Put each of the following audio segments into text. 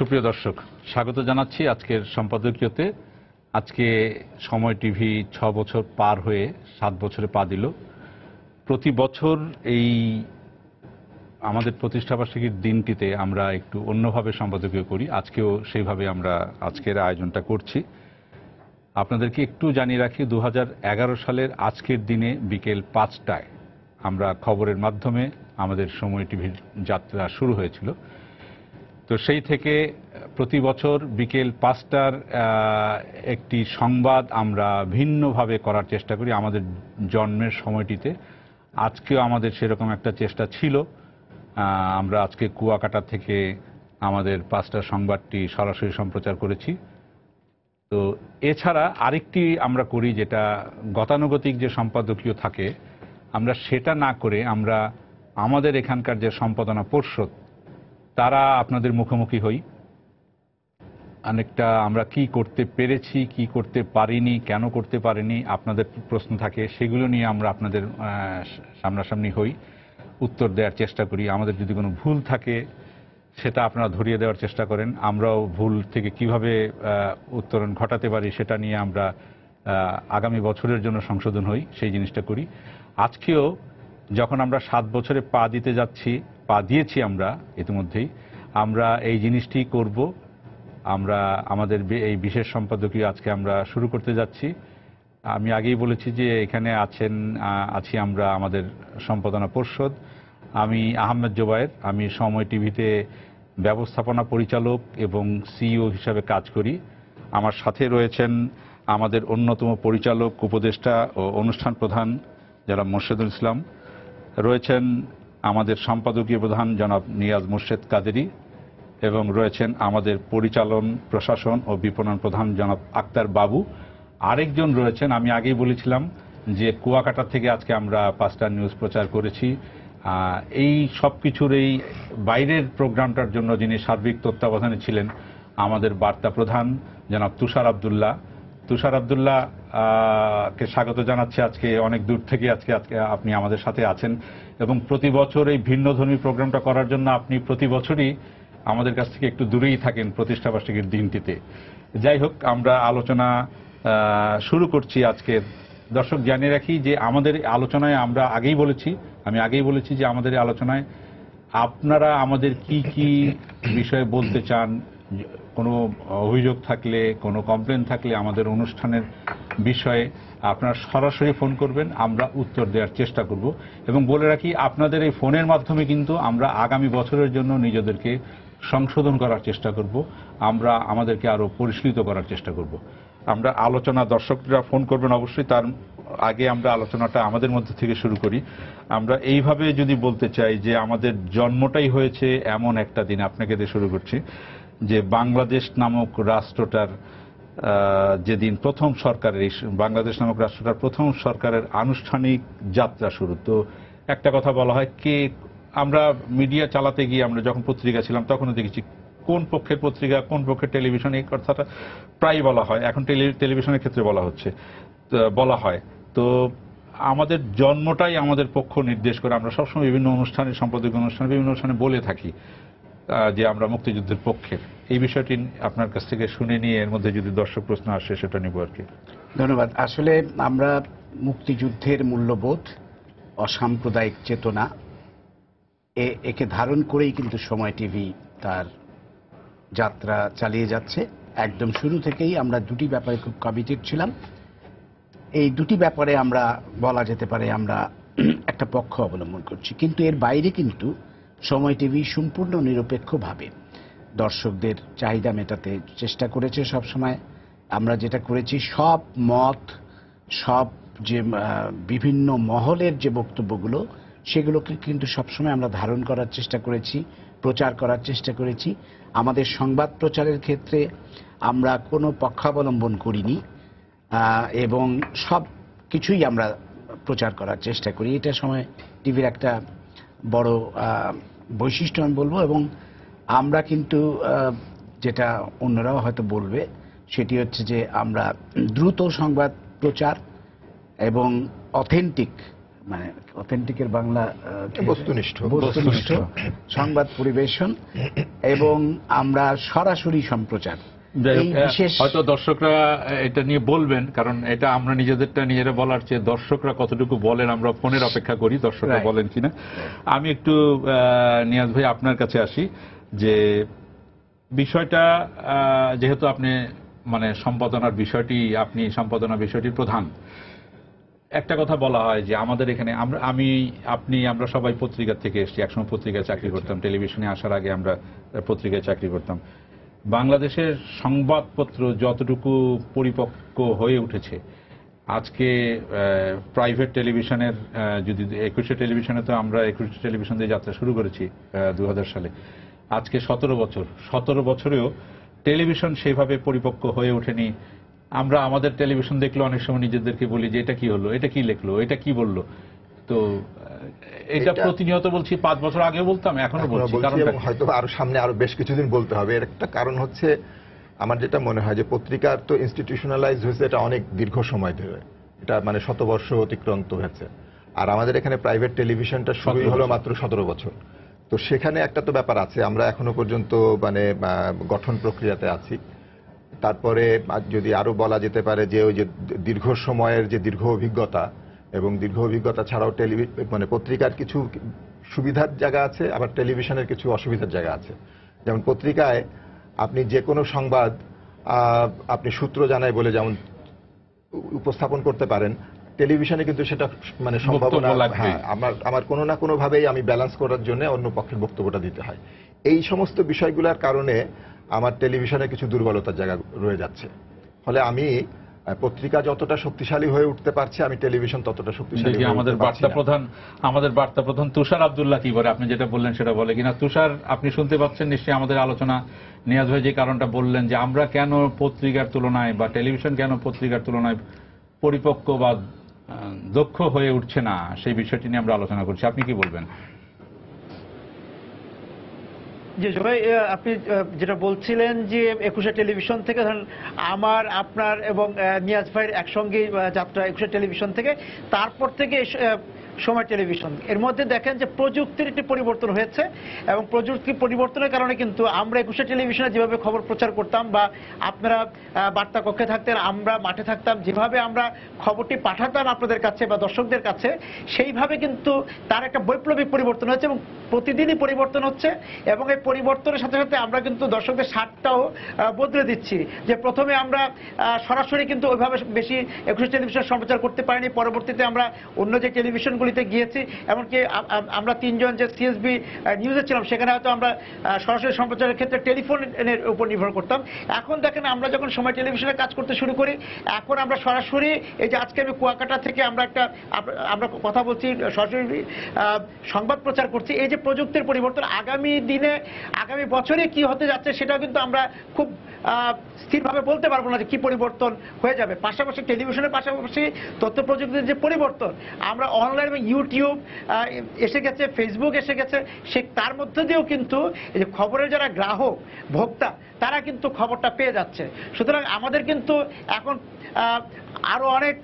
সুপ্রিয় দর্শক, স্বাগত জানাচ্ছি আজকের সম্পাদকীয়তে। আজকে সময় টিভি 6 বছর পার হয়ে 7 বছরে পা দিল। প্রতি বছর এই আমাদের প্রতিষ্ঠাবার্ষিকীর দিনটিতে আমরা একটু অন্যভাবে সম্পাদকীয় করি। আজকেও সেইভাবে আমরা আজকের আয়োজনটা করছি। আপনাদেরকে একটু জানিয়ে রাখি, 2011 সালের আজকের দিনে বিকেল 5টায় আমরা খবরের মাধ্যমে আমাদের সময় টিভির যাত্রা শুরু হয়েছিল। তো সেই থেকে প্রতি বছর বিকেল 5টার একটি সংবাদ আমরা ভিন্নভাবে করার চেষ্টা করি আমাদের জন্মের সময়টিতে। আজকেও আমাদের সেরকম একটা চেষ্টা ছিল। আমরা আজকে কুয়াকাটা থেকে আমাদের 5টার সংবাদটি সরাসরি সম্প্রচার করেছি। তো এছাড়া আরেকটি আমরা করি, যেটা গতানুগতিক যে সম্পাদকীয় থাকে, আমরা সেটা না করে আমরা আমাদের এখানকার যে সম্পাদনা পর্ষদ তারা আপনাদের মুখোমুখি হই। অনেকটা আমরা কি করতে পেরেছি, কি করতে পারিনি, কেন করতে পারিনি, আপনাদের প্রশ্ন থাকে, সেগুলো নিয়ে আমরা আপনাদের সামনাসামনি হই, উত্তর দেওয়ার চেষ্টা করি। আমাদের যদি কোনো ভুল থাকে সেটা আপনারা ধরিয়ে দেওয়ার চেষ্টা করেন। আমরাও ভুল থেকে কিভাবে উত্তরণ ঘটাতে পারি সেটা নিয়ে আমরা আগামী বছরের জন্য সংশোধন হই, সেই জিনিসটা করি। আজকেও যখন আমরা 7 বছরে পা দিতে যাচ্ছি, পা দিয়েছি আমরা ইতিমধ্যেই, আমরা এই জিনিসটি করব। আমরা আমাদের এই বিশেষ সম্পাদকীয় আজকে আমরা শুরু করতে যাচ্ছি। আমি আগেই বলেছি যে এখানে আছি আমরা আমাদের সম্পাদনা পর্ষদ। আমি আহমেদ জোবায়ের, আমি সময় টিভিতে ব্যবস্থাপনা পরিচালক এবং সিইও হিসাবে কাজ করি। আমার সাথে রয়েছেন আমাদের অন্যতম পরিচালক, উপদেষ্টা ও অনুষ্ঠান প্রধান জনাব মোর্শেদুল ইসলাম, রয়েছেন আমাদের সম্পাদকীয় প্রধান জনাব নিয়াজ মোর্শেদ কাদেরী, এবং রয়েছেন আমাদের পরিচালন, প্রশাসন ও বিপণন প্রধান জনাব আক্তার বাবু। আরেকজন রয়েছেন, আমি আগেই বলেছিলাম যে কুয়াকাটা থেকে আজকে আমরা 5টা নিউজ প্রচার করেছি। এই সব কিছুর এই বাইরের প্রোগ্রামটার জন্য যিনি সার্বিক তত্ত্বাবধানে ছিলেন, আমাদের বার্তা প্রধান জনাব তুষার আব্দুল্লাহ। তুষার আব্দুল্লাহ কে স্বাগত জানাচ্ছি। আজকে অনেক দূর থেকে আজকে আপনি আমাদের সাথে আছেন, এবং প্রতি বছর এই ভিন্নধর্মী প্রোগ্রামটা করার জন্য আপনি প্রতি বছরই আমাদের কাছ থেকে একটু দূরেই থাকেন প্রতিষ্ঠাবার্ষিকীর দিনটিতে। যাই হোক, আমরা আলোচনা শুরু করছি আজকে। দর্শক জানিয়ে রাখি যে আমাদের আলোচনায় আমি আগেই বলেছি যে আমাদের আলোচনায় আপনারা আমাদের কি কি বিষয়ে বলতে চান, কোনো অভিযোগ থাকলে, কোনো কমপ্লেন থাকলে আমাদের অনুষ্ঠানের বিষয়ে আপনারা সরাসরি ফোন করবেন, আমরা উত্তর দেওয়ার চেষ্টা করব। এবং বলে রাখি, আপনাদের এই ফোনের মাধ্যমে কিন্তু আমরা আগামী বছরের জন্য নিজেদেরকে সংশোধন করার চেষ্টা করব, আমরা আমাদেরকে আরো পরিশীলিত করার চেষ্টা করব। আমরা আলোচনা, দর্শকরা ফোন করবেন অবশ্যই, তার আগে আমরা আলোচনাটা আমাদের মধ্যে থেকে শুরু করি। আমরা এইভাবে যদি বলতে চাই যে আমাদের জন্মটাই হয়েছে এমন একটা দিন, আপনাকে দিয়ে শুরু করছি, যে বাংলাদেশ নামক রাষ্ট্রটার যেদিন বাংলাদেশ নামক রাষ্ট্রটার প্রথম সরকারের আনুষ্ঠানিক যাত্রা শুরু। তো একটা কথা বলা হয়, আমরা মিডিয়া চালাতে গিয়ে আমরা যখন পত্রিকা ছিলাম তখনও দেখেছি কোন পক্ষের পত্রিকা, কোন পক্ষের টেলিভিশন, এই কথাটা প্রায় বলা হয়। এখন টেলিভিশনের ক্ষেত্রে বলা হয়। তো আমাদের জন্মটাই আমাদের পক্ষ নির্দেশ করে। আমরা সবসময় বিভিন্ন অনুষ্ঠানে, সম্পাদকীয় অনুষ্ঠানে, বিভিন্ন অনুষ্ঠানে বলে থাকি যে আমরা মুক্তিযুদ্ধের পক্ষের। এই বিষয়টি আপনার কাছ থেকে শুনে নিয়ে এর মধ্যে যদি দর্শক প্রশ্ন আসে সেটা নিব আর কি। ধন্যবাদ। আসলে আমরা মুক্তিযুদ্ধের মূল্যবোধ, অসাম্প্রদায়িক চেতনা একে ধারণ করেই কিন্তু সময় টিভি তার যাত্রা চালিয়ে যাচ্ছে। একদম শুরু থেকেই আমরা দুটি ব্যাপারে খুব কমিটেড ছিলাম। এই দুটি ব্যাপারে আমরা বলা যেতে পারে আমরা একটা পক্ষ অবলম্বন করছি, কিন্তু এর বাইরে কিন্তু সময় টিভি সম্পূর্ণ নিরপেক্ষভাবে দর্শকদের চাহিদা মেটাতে চেষ্টা করেছে সবসময়। আমরা যেটা করেছি, সব মত, সব যে বিভিন্ন মহলের যে বক্তব্যগুলো, সেগুলোকে কিন্তু সবসময় আমরা ধারণ করার চেষ্টা করেছি, প্রচার করার চেষ্টা করেছি। আমাদের সংবাদ প্রচারের ক্ষেত্রে আমরা কোনো পক্ষাবলম্বন করিনি, এবং সব কিছুই আমরা প্রচার করার চেষ্টা করি। এটা সময় টিভির একটা বড় বৈশিষ্ট্য আমি বলবো। এবং আমরা কিন্তু যেটা অন্যরাও হয়তো বলবে, সেটি হচ্ছে যে আমরা দ্রুত সংবাদ প্রচার এবং অথেন্টিক মানে অথেন্টিকের বাংলা বস্তুনিষ্ঠ সংবাদ পরিবেশন এবং আমরা সরাসরি সম্প্রচার। হয়তো দর্শকরা এটা নিয়ে বলবেন, কারণ এটা আমরা নিজেরা বলার চেয়ে দর্শকরা কতটুকু বলেন আমরা ফোনের অপেক্ষা করি, দর্শকরা বলেন কিনা। আমি একটু নিয়াজ ভাই আপনার কাছে আসি, যে বিষয়টা যেহেতু আপনি মানে সম্পাদনার বিষয়টির প্রধান, একটা কথা বলা হয় যে আমাদের এখানে আমরা সবাই পত্রিকা থেকে এসেছি, একসময় পত্রিকায় চাকরি করতাম, টেলিভিশনে আসার আগে আমরা পত্রিকায় চাকরি করতাম। বাংলাদেশের সংবাদপত্র যতটুকু পরিপক্ক হয়ে উঠেছে আজকে প্রাইভেট টেলিভিশনের, যদি 21শে টেলিভিশনে, তো আমরা 21শে টেলিভিশন দিয়ে যাত্রা শুরু করেছি 2000 সালে, আজকে 17 বছরেও টেলিভিশন সেইভাবে পরিপক্ক হয়ে ওঠেনি। আমরা আমাদের টেলিভিশন দেখলে অনেক সময় নিজেদেরকে বলি যে এটা কি হলো, এটা কি লিখলো, এটা কি বললো। তো এটা প্রতিনিয়ত বলছি, 5 বছর আগে বলতাম, এখনো বলছি, কারণ হয়তো আরো সামনে আরো বেশ কিছুদিন বলতে হবে। এর একটা কারণ হচ্ছে আমার যেটা মনে হয় যে পত্রিকার তো ইনস্টিটিউশনালাইজ হয়েছে এটা অনেক দীর্ঘ সময় ধরে, এটা মানে 100 বর্ষ অতিক্রান্ত হয়েছে। আর আমাদের এখানে প্রাইভেট টেলিভিশনটা শুরুই হলো মাত্র 17 বছর। তো সেখানে একটা তো ব্যাপার আছে, আমরা এখনো পর্যন্ত মানে গঠন প্রক্রিয়াতে আছি। তারপরে যদি আরো বলা যেতে পারে যে ওই যে দীর্ঘ সময়ের যে দীর্ঘ অভিজ্ঞতা, এবং দীর্ঘ অভিজ্ঞতা ছাড়াও মানে পত্রিকার কিছু সুবিধার জায়গা আছে, আবার টেলিভিশনের কিছু অসুবিধার জায়গা আছে। যেমন পত্রিকায় আপনি যে কোনো সংবাদ আপনি সূত্র জানায় বলে যেমন উপস্থাপন করতে পারেন, টেলিভিশনে কিন্তু সেটা মানে সম্ভাবনা, হ্যাঁ, আমার কোনো না কোনো ভাবেই আমি ব্যালেন্স করার জন্য অন্য পক্ষের বক্তব্যটা দিতে হয়। এই সমস্ত বিষয়গুলোর কারণে আমার টেলিভিশনে কিছু দুর্বলতার জায়গা রয়ে যাচ্ছে। ফলে আমি পত্রিকা যতটা শক্তিশালী হয়ে উঠতে পারছে, আমি টেলিভিশন ততটা শক্তিশালী। আমাদের বার্তা প্রধান তুষার আব্দুল্লাহ কি বলে, আপনি যেটা বললেন সেটা বলে কিনা। তুষার, আপনি শুনতে পাচ্ছেন নিশ্চয়ই আমাদের আলোচনা। নিয়াজ ভাই যে কারণটা বললেন যে আমরা কেন পত্রিকার তুলনায় বা টেলিভিশন কেন পত্রিকার তুলনায় পরিপক্ক বা দক্ষ হয়ে উঠছে না, সেই বিষয়টি নিয়ে আমরা আলোচনা করছি। আপনি কি বলবেন? জি ভাই, আপনি যেটা বলছিলেন যে 21শে টেলিভিশন থেকে, ধরেন আমার, আপনার এবং নিয়াজ ভাইয়ের একসঙ্গে যাত্রা 21শে টেলিভিশন থেকে, তারপর থেকে সময় টেলিভিশন, এর মধ্যে দেখেন যে প্রযুক্তির একটি পরিবর্তন হয়েছে, এবং প্রযুক্তির পরিবর্তনের কারণে কিন্তু আমরা 21শে টেলিভিশনে যেভাবে খবর প্রচার করতাম, বা আপনারা বার্তা কক্ষে থাকতেন, আমরা মাঠে থাকতাম, যেভাবে আমরা খবরটি পাঠাতাম আপনাদের কাছে বা দর্শকদের কাছে, সেইভাবে কিন্তু তার একটা বৈপ্লবিক পরিবর্তন হয়েছে, এবং প্রতিদিনই পরিবর্তন হচ্ছে। এবং এই পরিবর্তনের সাথে সাথে আমরা কিন্তু দর্শকদের স্বাদটাও বদলে দিচ্ছি। যে প্রথমে আমরা সরাসরি কিন্তু ওইভাবে বেশি 21শে টেলিভিশন সম্প্রচার করতে পারিনি, পরবর্তীতে আমরা অন্য যে টেলিভিশনগুলিতে গিয়েছি, এমনকি আমরা 3 জন যে সিএসবি নিউজে ছিলাম, সেখানে হয়তো আমরা সরাসরি সম্প্রচারের ক্ষেত্রে টেলিফোনের উপর নির্ভর করতাম। এখন দেখেন আমরা যখন সময় টেলিভিশনে কাজ করতে শুরু করি, এখন আমরা সরাসরি, এই যে আজকে আমি কুয়াকাটা থেকে আমরা কথা বলছি, সরাসরি সংবাদ প্রচার করছি। এই যে প্রযুক্তির পরিবর্তন, আগামী দিনে, আগামী বছরে কি হতে যাচ্ছে সেটাও কিন্তু আমরা খুব স্থিরভাবে বলতে পারবো না যে কি পরিবর্তন হয়ে যাবে। পাশাপাশি টেলিভিশনের পাশাপাশি তথ্য প্রযুক্তির যে পরিবর্তন, আমরা অনলাইন এবং ইউটিউব এসে গেছে, ফেসবুক এসে গেছে, তার মধ্যে দিয়েও কিন্তু এই যে খবরের যারা গ্রাহক, ভোক্তা, তারা কিন্তু খবরটা পেয়ে যাচ্ছে। সুতরাং আমাদের কিন্তু এখন আরো অনেক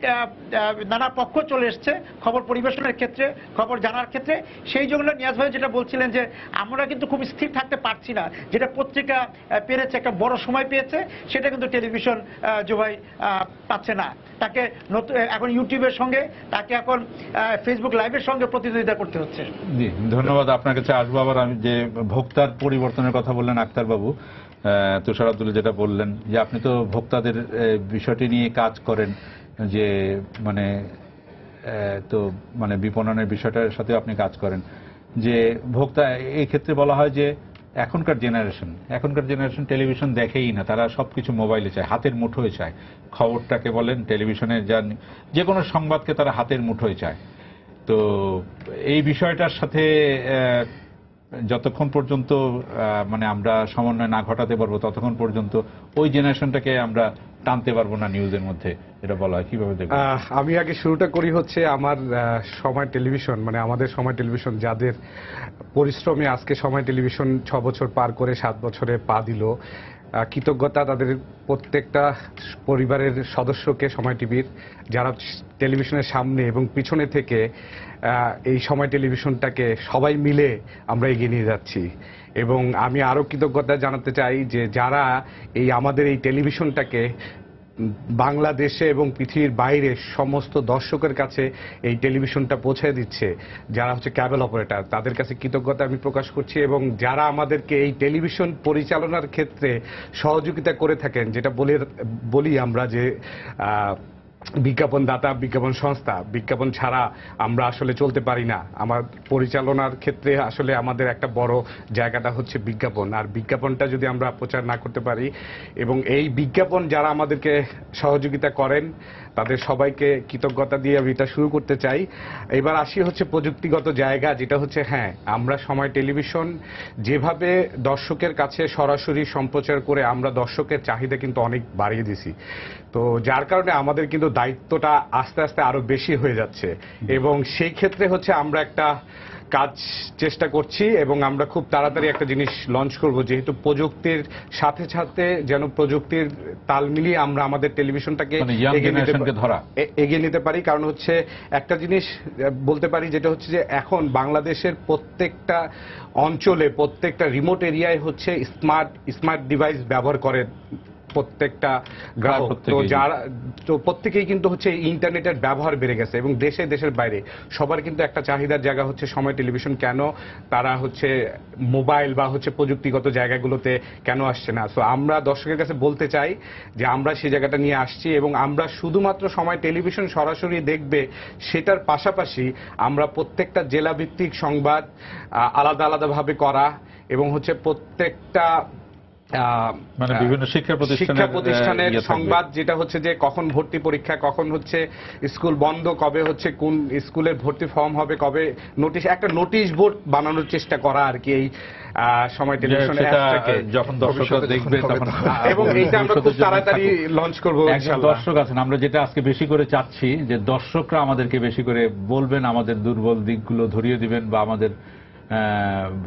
নানা পক্ষ চলে এসছে খবর পরিবেশনের ক্ষেত্রে, খবর জানার ক্ষেত্রে। সেই জন্য নিয়াজ ভাই যেটা বলছিলেন যে আমরা কিন্তু খুব স্থির থাকতে পারছি না, যেটা পত্রিকা পেরেছে, একটা বড় সময় পেয়েছে, সেটা কিন্তু টেলিভিশন জোভাই পাচ্ছে না। তাকে এখন ইউটিউবের সঙ্গে, তাকে এখন ফেসবুক লাইভের সঙ্গে প্রতিদ্বন্দ্বিতা করতে হচ্ছে। জি, ধন্যবাদ। আপনার কাছে আসবো আবার। আমি যে ভোক্তার পরিবর্তনের কথা বললেন আক্তার বাবু, তুষার আব্দুল্লাহ যেটা বললেন যে আপনি তো ভোক্তাদের বিষয়টি নিয়ে কাজ করেন, যে মানে বিপণনের বিষয়টার সাথে আপনি কাজ করেন, যে ভোক্তা এই ক্ষেত্রে বলা হয় যে এখনকার জেনারেশন টেলিভিশন দেখেই না, তারা সবকিছু মোবাইলে চায়, হাতের মুঠোয় চায়। খবরটাকে বলেন, টেলিভিশনের যে কোনো সংবাদকে তারা হাতের মুঠোয় চায়। তো এই বিষয়টার সাথে যতক্ষণ পর্যন্ত মানে আমরা সমন্বয় না ঘটাতে পারবো, ততক্ষণ পর্যন্ত ওই জেনারেশনটাকে আমরা টানতে পারবো না নিউজের মধ্যে, এটা বলা হয়। কিভাবে দেখবেন? আমি আগে শুরুটা করি হচ্ছে আমার সময় টেলিভিশন, মানে আমাদের সময় টেলিভিশন যাদের পরিশ্রমে আজকে সময় টেলিভিশন 6 বছর পার করে 7 বছরে পা দিল, কৃতজ্ঞতা তাদের প্রত্যেকটা পরিবারের সদস্যকে সময় টিভির, যারা টেলিভিশনের সামনে এবং পিছনে থেকে এই সময় টেলিভিশনটাকে সবাই মিলে আমরা এগিয়ে নিয়ে যাচ্ছি। এবং আমি আরও কৃতজ্ঞতা জানাতে চাই যে যারা আমাদের এই টেলিভিশনটাকে বাংলাদেশে এবং পৃথিবীর বাইরে সমস্ত দর্শকের কাছে এই টেলিভিশনটা পৌঁছে দিচ্ছে, যারা হচ্ছে ক্যাবল অপারেটর, তাদের কাছে কৃতজ্ঞতা আমি প্রকাশ করছি। এবং যারা আমাদেরকে এই টেলিভিশন পরিচালনার ক্ষেত্রে সহযোগিতা করে থাকেন, যেটা বলি আমরা যে বিজ্ঞাপনদাতা, বিজ্ঞাপন সংস্থা, বিজ্ঞাপন ছাড়া আমরা আসলে চলতে পারি না। আমার পরিচালনার ক্ষেত্রে আসলে আমাদের একটা বড় জায়গাটা হচ্ছে বিজ্ঞাপন, আর বিজ্ঞাপনটা যদি আমরা প্রচার না করতে পারি, এবং এই বিজ্ঞাপন যারা আমাদেরকে সহযোগিতা করেন তাদের সবাইকে কৃতজ্ঞতা দিয়ে আমি এটা শুরু করতে চাই। এবার আসি হচ্ছে প্রযুক্তিগত জায়গা, যেটা হচ্ছে আমরা সময় টেলিভিশন যেভাবে দর্শকের কাছে সরাসরি সম্প্রচার করে আমরা দর্শকের চাহিদা কিন্তু অনেক বাড়িয়ে দিছি। তো যার কারণে আমাদের কিন্তু দায়িত্বটা আস্তে আস্তে আরো বেশি হয়ে যাচ্ছে, এবং সেই ক্ষেত্রে হচ্ছে আমরা একটা কাজ চেষ্টা করছি এবং আমরা খুব তাড়াতাড়ি একটা জিনিস লঞ্চ করব, যেহেতু প্রযুক্তির সাথে সাথে যেন প্রযুক্তির তাল মিলিয়ে আমরা আমাদের টেলিভিশনটাকে এগিয়ে নিতে পারি। কারণ হচ্ছে একটা জিনিস বলতে পারি, যেটা হচ্ছে যে এখন বাংলাদেশের প্রত্যেকটা অঞ্চলে, প্রত্যেকটা রিমোট এরিয়ায় হচ্ছে স্মার্ট ডিভাইস ব্যবহার করে প্রত্যেকটা গ্রাহক। তো প্রত্যেকেই কিন্তু হচ্ছে ইন্টারনেটের ব্যবহার বেড়ে গেছে, এবং দেশের বাইরে সবার কিন্তু একটা চাহিদার জায়গা হচ্ছে সময় টেলিভিশন। কেন তারা হচ্ছে মোবাইল বা হচ্ছে প্রযুক্তিগত জায়গাগুলোতে কেন আসছে না? সো আমরা দর্শকের কাছে বলতে চাই যে আমরা সেই জায়গাটা নিয়ে আসছি, এবং আমরা শুধুমাত্র সময় টেলিভিশন সরাসরি দেখবে সেটার পাশাপাশি আমরা প্রত্যেকটা জেলাভিত্তিক সংবাদ আলাদা আলাদাভাবে করা, এবং হচ্ছে প্রত্যেকটা মানে বিভিন্ন শিক্ষা প্রতিষ্ঠানের সংবাদ, যেটা হচ্ছে যে কখন ভর্তি পরীক্ষা, কখন হচ্ছে স্কুল বন্ধ, কবে হচ্ছে কোন স্কুলের ভর্তি ফর্ম হবে, কবে একটা নোটিশ বোর্ড বানানোর চেষ্টা করা আর কি এই সময় টেলিভিশনে যখন দর্শকরা দেখবে তখন। এবং এইটা আমরা খুব তাড়াতাড়ি লঞ্চ করব ইনশাআল্লাহ। দর্শক আছেন, আমরা যেটা আজকে বেশি করে চাচ্ছি যে দর্শকরা আমাদেরকে বেশি করে বলবেন, আমাদের দুর্বল দিকগুলো ধরিয়ে দিবেন, বা আমাদের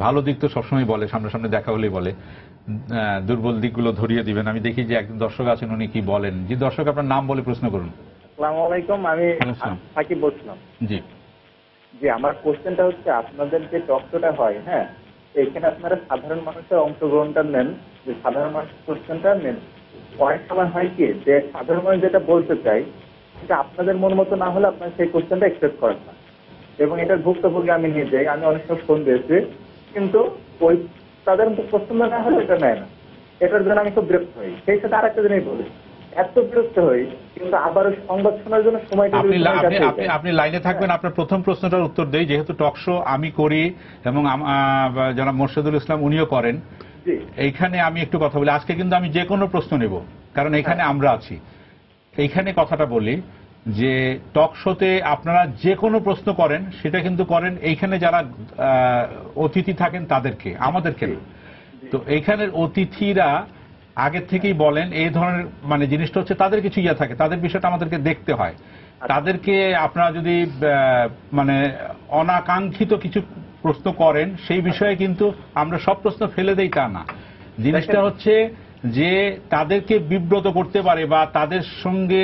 ভালো দিক তো সবসময় বলে, সামনাসামনি দেখা হলেই বলে, দুর্বল দিকগুলো ধরিয়ে দিবেন। আমি দেখি যে একজন দর্শক আছেন, উনি কি বলেন। জি দর্শক, আপনার নাম বলে প্রশ্ন করুন। আসসালামু আলাইকুম, আমি সাকিব বলছিলাম। জি জি, আমার কোশ্চেনটা হচ্ছে, আপনাদের যে টক শোটা হয়, এখানে আপনারা সাধারণ মানুষের অংশগ্রহণটা নেন, যে সাধারণ মানুষের কোশ্চেনটা নেন। অনেক সময় হয় কি যে সাধারণ মানুষ যেটা বলতে চাই সেটা আপনাদের মন মতো না হলে আপনারা সেই কোশ্চেনটা অ্যাকসেপ্ট করেন না, এবং এটার ভুক্তভোগী আমি নিজেই। আমি অনেক সময় ফোন দিয়েছি, কিন্তু ওই তাদের পছন্দ না হলে এটা নেয় না। এটার জন্য আমি খুব বিরক্ত হই। সেই সাথে আর একটা জিনিস বলি, এত বিরক্ত হই কিন্তু আবার সংবাদ শোনার জন্য সময়। আপনি লাইনে থাকবেন, আপনার প্রথম প্রশ্নটার উত্তর দেই। যেহেতু টক শো আমি করি এবং জনাব মোর্শেদুল ইসলাম উনিও করেন, এইখানে আমি একটু কথা বলি। আজকে কিন্তু আমি যে কোনো প্রশ্ন নেব, কারণ এখানে আমরা আছি। এইখানে কথাটা বলি যে টক শোতে আপনারা যে কোনো প্রশ্ন করেন, সেটা কিন্তু করেন এইখানে যারা অতিথি থাকেন তাদেরকে, আমাদেরকে। তো এইখানের অতিথিরা আগের থেকেই বলেন এই ধরনের মানে জিনিসটা হচ্ছে তাদের কিছু ইয়ে থাকে, তাদের বিষয়টা আমাদেরকে দেখতে হয়। তাদেরকে আপনারা যদি মানে অনাকাঙ্ক্ষিত কিছু প্রশ্ন করেন, সেই বিষয়ে কিন্তু আমরা সব প্রশ্ন ফেলে দেই তা না। জিনিসটা হচ্ছে যে তাদেরকে বিব্রত করতে পারে বা তাদের সঙ্গে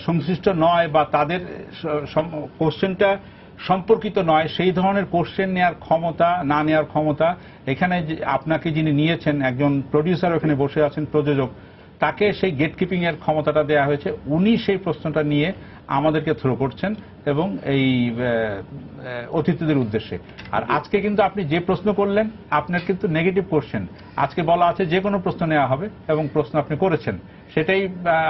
সংশ্লিষ্ট নয় বা তাদের কোশ্চেনটা সম্পর্কিত নয়, সেই ধরনের কোশ্চেন নেওয়ার ক্ষমতা, না নেওয়ার ক্ষমতা এখানে আপনাকে যিনি নিয়েছেন, একজন প্রডিউসার ওখানে বসে আছেন, প্রযোজক, তাকে সেই গেট কিপিং এর ক্ষমতাটা দেওয়া হয়েছে। উনি সেই প্রশ্নটা নিয়ে আমাদেরকে থ্রো করছেন এবং এই অতিথিদের উদ্দেশ্যে। আর আজকে কিন্তু আপনি যে প্রশ্ন করলেন, আপনার কিন্তু নেগেটিভ কোশ্চেন আজকে বলা আছে, যে কোনো প্রশ্ন নেওয়া হবে, এবং প্রশ্ন আপনি করেছেন। সেটাই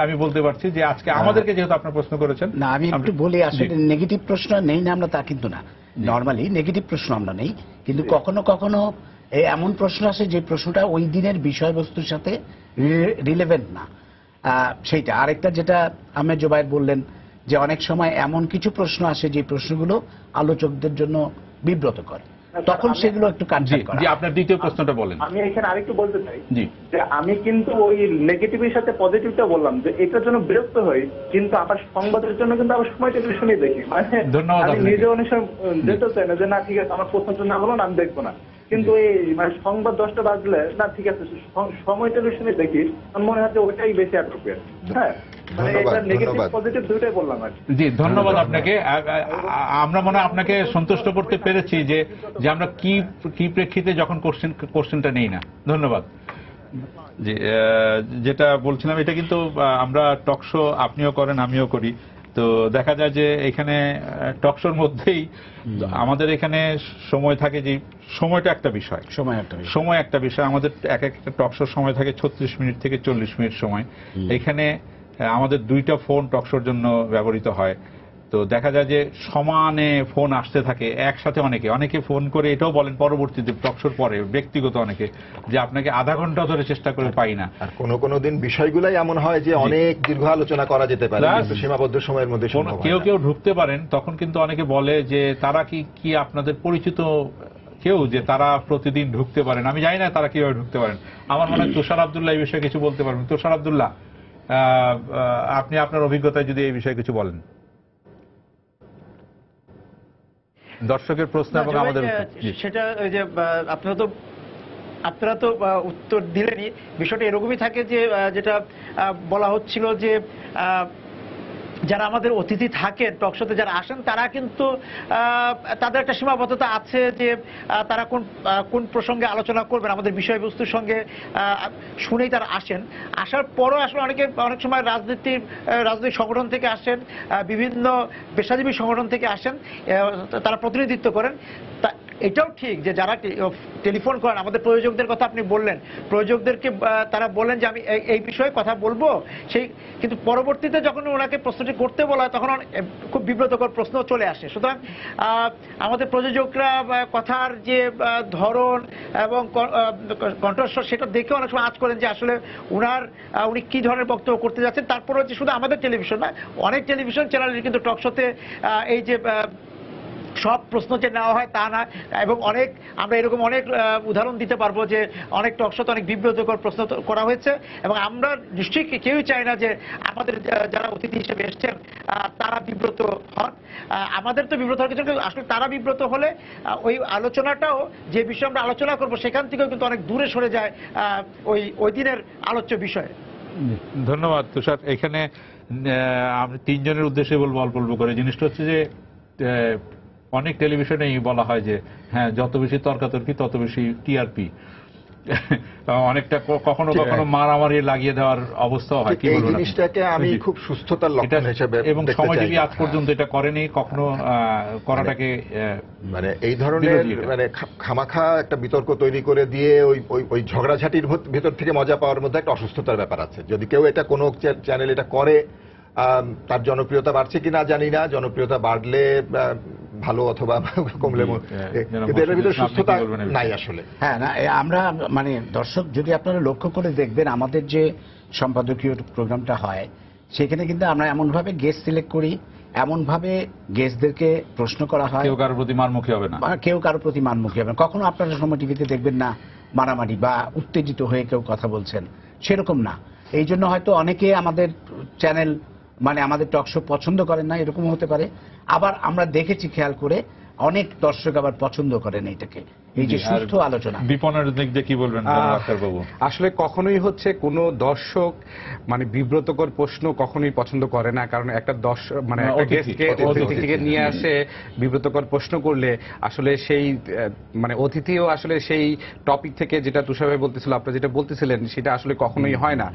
আমি বলতে পারছি যে আজকে আমাদেরকে যেহেতু আপনার প্রশ্ন করেছেন। না, আমি একটু বলি, আসলে নেগেটিভ প্রশ্ন নেই না আমরা, তা কিন্তু না। নর্মালি নেগেটিভ প্রশ্ন আমরা নেই, কিন্তু কখনো কখনো এমন প্রশ্ন আসে যে প্রশ্নটা ওই দিনের বিষয়বস্তুর সাথে রিলেভেন্ট না, সেইটা। আরেকটা যেটা আহমেদ জোবায়ের বললেন যে অনেক সময় এমন কিছু প্রশ্ন আসে যে প্রশ্নগুলো আলোচকদের জন্য বিব্রত করে, তখন সেগুলো একটু কাটছাঁট করা। জি, আপনার দ্বিতীয় প্রশ্নটা বলেন। আমি এখানে আরেকটু বলতে চাই যে আমি কিন্তু ওই নেগেটিভের সাথে পজিটিভটা বললাম, যে এটার জন্য বিরক্ত হই, কিন্তু আবার সংবাদের জন্য কিন্তু আবার সময় টেলিভিশনই দেখি। মানে ধন্যবাদ। আমি নিজে অনেক সময় যেতে চাই না যে না ঠিক আছে আমার প্রশ্নটা না হলো না, আমি দেখবো না। কিন্তু এই মানে সংবাদ 10টা বাজলে না ঠিক আছে সময় টেলিভিশনে দেখি আমার মনে হয় যে ওইটাই বেশি অ্যাপ্রোপ্রিয়েট। হ্যাঁ, মানে ধন্যবাদ, এটা নেগেটিভ ধন্যবাদ। পজিটিভ দুটোই বললাম আর কি। জি, ধন্যবাদ আপনাকে। আমরা মনে হয় আপনাকে সন্তুষ্ট করতে পেরেছি যে আমরা কি প্রেক্ষিতে যখন কোশ্চেনটা নেই না। ধন্যবাদ। জি, যেটা বলছিলাম এটা কিন্তু আমরা টকশো আপনিও করেন আমিও করি, তো দেখা যায় যে এখানে টকশোর মধ্যেই আমাদের এখানে সময় থাকে, যে সময়টা একটা বিষয়, সময় একটা বিষয়। আমাদের এক একটা টকশোর সময় থাকে 36 মিনিট থেকে 40 মিনিট সময়। এখানে আমাদের 2টা ফোন টকশোর জন্য ব্যবহৃত হয়, তো দেখা যায় যে সমানে ফোন আসতে থাকে একসাথে। অনেকে ফোন করে এটাও বলেন পরবর্তীতে টকশোর পরে ব্যক্তিগত অনেকে, যে আপনাকে আধা ঘন্টা ধরে চেষ্টা করে পাই না। আর কোনো দিন বিষয়গুলাই এমন হয় যে অনেক দীর্ঘ আলোচনা করা যেতে পারে, কিন্তু সীমাবদ্ধ সময়ের মধ্যে সম্ভব হয় না। কেউ ঢুকতে পারেন, তখন কিন্তু অনেকে বলে যে তারা কি আপনাদের পরিচিত কেউ যে তারা প্রতিদিন ঢুকতে পারেন। আমি জানি না তারা কিভাবে ঢুকতে পারেন। আমার মনে হয় তুষার আব্দুল্লাহ এই বিষয়ে কিছু বলতে পারবেন। তুষার আব্দুল্লাহ, আপনি আপনার অভিজ্ঞতায় যদি এই বিষয়ে কিছু বলেন। দর্শকের প্রশ্ন এবং আমাদের সেটা ওই যে আপনারা তো উত্তর দিলেনই। বিষয়টা এরকমই থাকে যে যেটা বলা হচ্ছিল যে যারা আমাদের অতিথি থাকেন টকশোতে, যারা আসেন, তারা কিন্তু তাদের একটা সীমাবদ্ধতা আছে যে তারা কোন প্রসঙ্গে আলোচনা করবেন, আমাদের বিষয়বস্তুর সঙ্গে শুনেই তারা আসেন। আসার পরও আসলে অনেক সময় রাজনৈতিক সংগঠন থেকে আসেন, বিভিন্ন পেশাজীবী সংগঠন থেকে আসেন, তারা প্রতিনিধিত্ব করেন। তা এটাও ঠিক যে যারা টেলিফোন করেন, আমাদের প্রযোজকদের কথা আপনি বললেন, প্রযোজকদেরকে তারা বলেন যে আমি এই বিষয়ে কথা বলবো, কিন্তু পরবর্তীতে যখন ওনাকে প্রশ্নটি করতে বলা হয় তখন খুব বিব্রতকর প্রশ্ন চলে আসে। সুতরাং আমাদের প্রযোজকরা কথার যে ধরন এবং কণ্ঠস্বর সেটা দেখে অনেক সময় আঁচ করেন যে আসলে উনি কি ধরনের বক্তব্য করতে যাচ্ছেন। তারপরে হচ্ছে শুধু আমাদের টেলিভিশন না, অনেক টেলিভিশন চ্যানেলের কিন্তু টকশোতে এই যে সব প্রশ্ন যে নেওয়া হয় তা না, এবং আমরা এরকম অনেক উদাহরণ দিতে পারবো যে অনেক টকশোতে অনেক বিব্রতকর প্রশ্ন করা হয়েছে, এবং আমরা নিশ্চয়ই কেউই চাই না যে আমাদের যারা অতিথি হিসেবে এসছেন তারা বিব্রত হন। আমাদের তো বিব্রত হওয়ার কিছু, আসলে তারা বিব্রত হলে ওই আলোচনাটাও যে বিষয়ে আমরা আলোচনা করবো সেখান থেকেও কিন্তু অনেক দূরে সরে যায় ওই দিনের আলোচ্য বিষয়ে। ধন্যবাদ তুষার। এখানে আমি 3 জনের উদ্দেশ্যে বলবো অল্প অল্প করে। জিনিসটা হচ্ছে যে অনেক টেলিভিশনেই বলা হয় যে হ্যাঁ, যত বেশি তর্কাতর্কি তত বেশি টিআরপি। অনেকটা কখনো মারামারি লাগিয়ে দেওয়ার অবস্থাও হয়। কি বলবেন? এই জিনিসটাকে আমি খুব সুস্থতার লক্ষণ হিসেবে এবং সময় টিভি আজ পর্যন্ত এটা করেনি কখনো, করাটাকে মানে এই ধরনের মানে খামাখা একটা বিতর্ক তৈরি করে দিয়ে ওই ঝগড়াঝাটির ভেতর থেকে মজা পাওয়ার মধ্যে একটা অসুস্থতার ব্যাপার আছে। যদি কেউ এটা কোনো চ্যানেল এটা করে, তার জনপ্রিয়তা বাড়ছে কিনা জানি না, জনপ্রিয়তা বাড়লে ভালো অথবা কমলে, কিন্তু এর ভিতরে সুস্থতা নাই আসলে। হ্যাঁ, না আমরা মানে দর্শক যদি আপনারা লক্ষ্য করে দেখবেন, আমাদের যে সম্পাদকীয় প্রোগ্রামটা হয় সেখানে কিন্তু আমরা এমনভাবে গেস্ট সিলেক্ট করি, এমনভাবে গেস্টদেরকে প্রশ্ন করা হয়, কেউ কারোর প্রতি মারমুখী হবে না। কখনো আপনারা সময় টিভিতে দেখবেন না মারামারি বা উত্তেজিত হয়ে কেউ কথা বলছেন, সেরকম না। এই জন্য হয়তো অনেকে আমাদের চ্যানেল মানে আমাদের টকশো পছন্দ করেন না, এরকম হতে পারে। আবার আমরা দেখেছি খেয়াল করে অনেক দর্শক আবার পছন্দ করেন এটাকে, এই যে সুস্থ আলোচনা। বিপণের দিক দিয়ে কি বলবেন ডাক্তারবাবু? আসলে কখনোই হচ্ছে কোনো দর্শক মানে বিব্রতকর প্রশ্ন কখনোই পছন্দ করে না, কারণ একটা মানে অতিথিকে নিয়ে আসে বিব্রতকর প্রশ্ন করলে আসলে সেই মানে অতিথিও আসলে সেই টপিক থেকে, যেটা তুষার ভাই বলতেছিল, আপনারা যেটা বলতেছিলেন, সেটা আসলে কখনোই হয় না।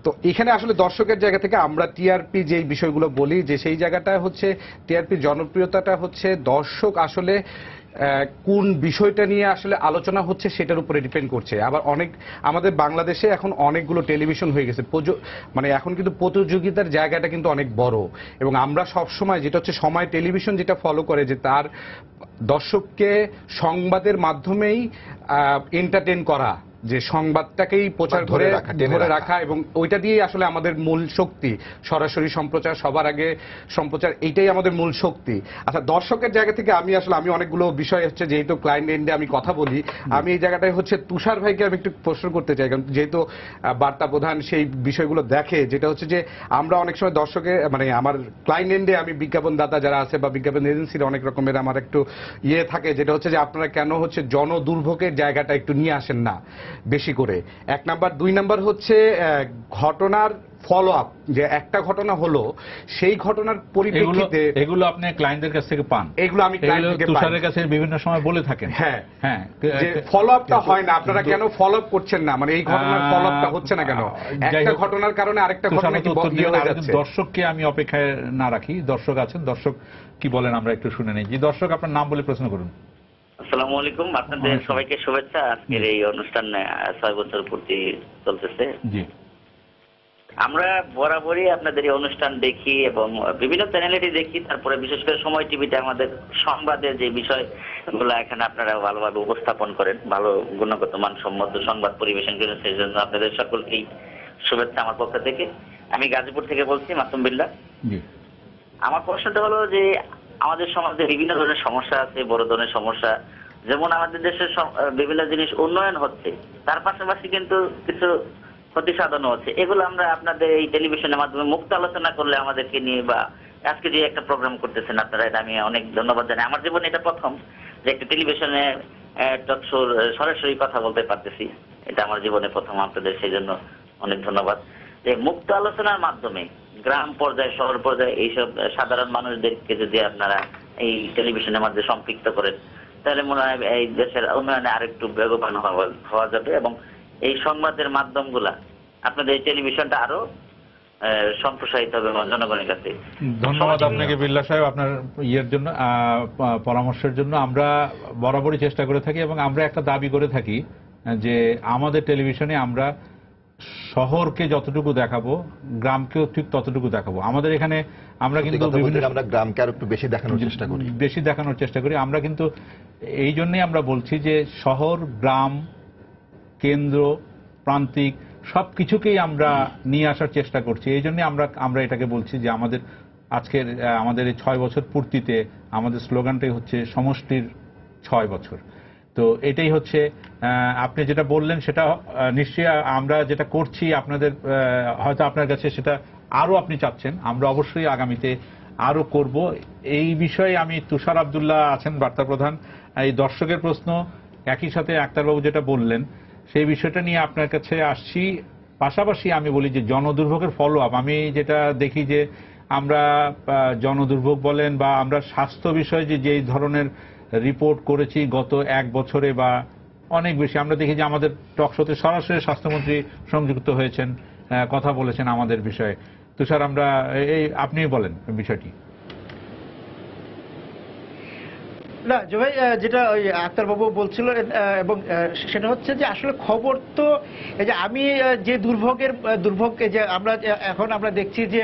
তো এখানে আসলে দর্শকের জায়গা থেকে আমরা টিআরপি যে বিষয়গুলো বলি, যে সেই জায়গাটা হচ্ছে টিআরপি জনপ্রিয়তাটা হচ্ছে দর্শক আসলে কোন বিষয়টা নিয়ে আসলে আলোচনা হচ্ছে সেটার উপরে ডিপেন্ড করছে। আবার আমাদের বাংলাদেশে এখন অনেকগুলো টেলিভিশন হয়ে গেছে, মানে এখন কিন্তু প্রতিযোগিতার জায়গাটা কিন্তু অনেক বড়, এবং আমরা সব সময় যেটা হচ্ছে সময় টেলিভিশন যেটা ফলো করে যে তার দর্শককে সংবাদের মাধ্যমেই এন্টারটেইন করা, যে সংবাদটাকেই প্রচার ধরে করে রাখা, টেনে ধরে রাখা। রাখা, এবং ওইটা দিয়েই আসলে আমাদের মূল শক্তি, সরাসরি সম্প্রচার, সবার আগে সম্প্রচার, এইটাই আমাদের মূল শক্তি। আচ্ছা, দর্শকের জায়গা থেকে আমি অনেকগুলো বিষয় হচ্ছে, যেহেতু ক্লায়েন্ট এন্ডে আমি কথা বলি, আমি এই জায়গাটায় হচ্ছে তুষার ভাইকে আমি একটু প্রশ্ন করতে চাই, কারণ যেহেতু বার্তা প্রধান সেই বিষয়গুলো দেখে, যেটা হচ্ছে যে আমরা অনেক সময় দর্শকে মানে আমার ক্লায়েন্ট এন্ডে আমি বিজ্ঞাপনদাতা যারা আছে বা বিজ্ঞাপন এজেন্সির অনেক রকমের আমার একটু থাকে, যেটা হচ্ছে যে আপনারা কেন হচ্ছে জনদুর্ভোগের জায়গাটা একটু নিয়ে আসেন না বেশি করে, 1 নাম্বার। 2 নাম্বার হচ্ছে ঘটনার ফলো আপ, যে একটা ঘটনা হলো সেই ঘটনার পরিপ্রেক্ষিতে এগুলো আপনি ক্লায়েন্টদের কাছ থেকে পান, এগুলো আমি ক্লায়েন্ট থেকে পাই। তুষারের কাছে বিভিন্ন সময় বলে থাকেন। হ্যাঁ হ্যাঁ, যে ফলো আপটা হয় না, আপনারা কেন ফলো আপ করছেন না, মানে এই ঘটনার ফলো আপটা হচ্ছে না কেন? একটা ঘটনার কারণে আরেকটা ঘটনা কি হয়ে যাচ্ছে? দর্শককে আমি অপেক্ষায় না রাখি, দর্শক আছেন, দর্শক কি বলেন আমরা একটু শুনে নেই। জি দর্শক, আপনার নাম বলে প্রশ্ন করুন। আসসালামু আলাইকুম, আপনাদের সবাইকে শুভেচ্ছা। আজকের এই অনুষ্ঠান 6 বছর পূর্তি চলতেছে। জি, আমরা বরাবরই আপনাদের এই অনুষ্ঠান দেখি এবং বিভিন্ন চ্যানেলেটি দেখি, তারপরে বিশেষ করে সময় টিভিতে আমাদের সংবাদের যে বিষয়গুলো এখানে আপনারা ভালোভাবে উপস্থাপন করেন, ভালো গুণগত মানসম্মত সংবাদ পরিবেশন করেন, সেই জন্য আপনাদের সকলকেই শুভেচ্ছা আমার পক্ষ থেকে। আমি গাজীপুর থেকে বলছি, মাসুম বিল্লাহ। জি। আমার প্রশ্নটা হলো যে আমাদের সমাজে বিভিন্ন ধরনের সমস্যা আছে, বড় ধরনের সমস্যা, যেমন আমাদের দেশের বিভিন্ন জিনিস উন্নয়ন হচ্ছে, তার পাশাপাশি কিন্তু কিছু ক্ষতি সাধন হচ্ছে। এগুলো আমরা আপনাদের এই টেলিভিশনের মাধ্যমে মুক্ত আলোচনা করলে আমাদেরকে নিয়ে, বা আজকে যে একটা প্রোগ্রাম করতেছেন আপনারা, এটা আমি অনেক ধন্যবাদ জানাই। আমার জীবনে এটা প্রথম যে একটা টেলিভিশনে টক শোর সরাসরি কথা বলতে পারতেছি, এটা আমার জীবনে প্রথম। আপনাদের সেই জন্য অনেক ধন্যবাদ। যে মুক্ত আলোচনার মাধ্যমে গ্রাম পর্যায়ে, শহর পর্যায়ে এইসব সাধারণ মানুষদেরকে যদি আপনারা এই টেলিভিশনের মাধ্যমে সম্পৃক্ত করেন, তাহলে মনে হয় এই দেশের উন্নয়নে আরেকটু বেগবান হওয়া যাবে, এবং এই সংবাদের মাধ্যমগুলা আপনাদের এই টেলিভিশনটা আরো সম্প্রসারিত হবে জনগণের কাছে। ধন্যবাদ আপনাকে বিল্লাহ সাহেব, আপনার জন্য, পরামর্শের জন্য। আমরা বরাবরই চেষ্টা করে থাকি এবং আমরা একটা দাবি করে থাকি যে আমাদের টেলিভিশনে আমরা শহরকে যতটুকু দেখাবো, গ্রামকেও ঠিক ততটুকু দেখাবো। আমাদের এখানে আমরা কিন্তু আমরা গ্রামকে আর একটু বেশি দেখানোর চেষ্টা করি। আমরা কিন্তু এই জন্যই আমরা বলছি যে শহর, গ্রাম, কেন্দ্র, প্রান্তিক সবকিছুকেই আমরা নিয়ে আসার চেষ্টা করছি। এই জন্য আমরা এটাকে বলছি যে আমাদের এই 6 বছর পূর্তিতে আমাদের স্লোগানটাই হচ্ছে সমষ্টির 6 বছর। তো এটাই হচ্ছে, আপনি যেটা বললেন সেটা নিশ্চয়ই আমরা যেটা করছি আপনাদের, হয়তো আপনার কাছে সেটা আরো আপনি চাচ্ছেন, আমরা অবশ্যই আগামীতে আরো করব। এই বিষয়ে আমি তুষার আব্দুল্লাহ আছেন বার্তা প্রধান, এই দর্শকের প্রশ্ন একই সাথে আক্তারবাবু যেটা বললেন সেই বিষয়টা নিয়ে আপনার কাছে আসছি। পাশাপাশি আমি বলি যে জনদুর্ভোগের ফলো আপ, আমি যেটা দেখি যে আমরা জনদুর্ভোগ বলেন বা আমরা স্বাস্থ্য বিষয়ে যেই ধরনের রিপোর্ট করেছি গত 1 বছরে বা অনেক বেশি, আমরা দেখি যে আমাদের টকশোতে সরাসরি স্বাস্থ্যমন্ত্রী সংযুক্ত হয়েছেন, কথা বলেছেন আমাদের বিষয়ে। তুষার, আপনি বলেন বিষয়টি। না জয়, যেটা ওই আক্তারবাবু বলছিল, এবং সেটা হচ্ছে যে আসলে খবর তো এই যে আমি যে দুর্ভোগ যে আমরা দেখছি যে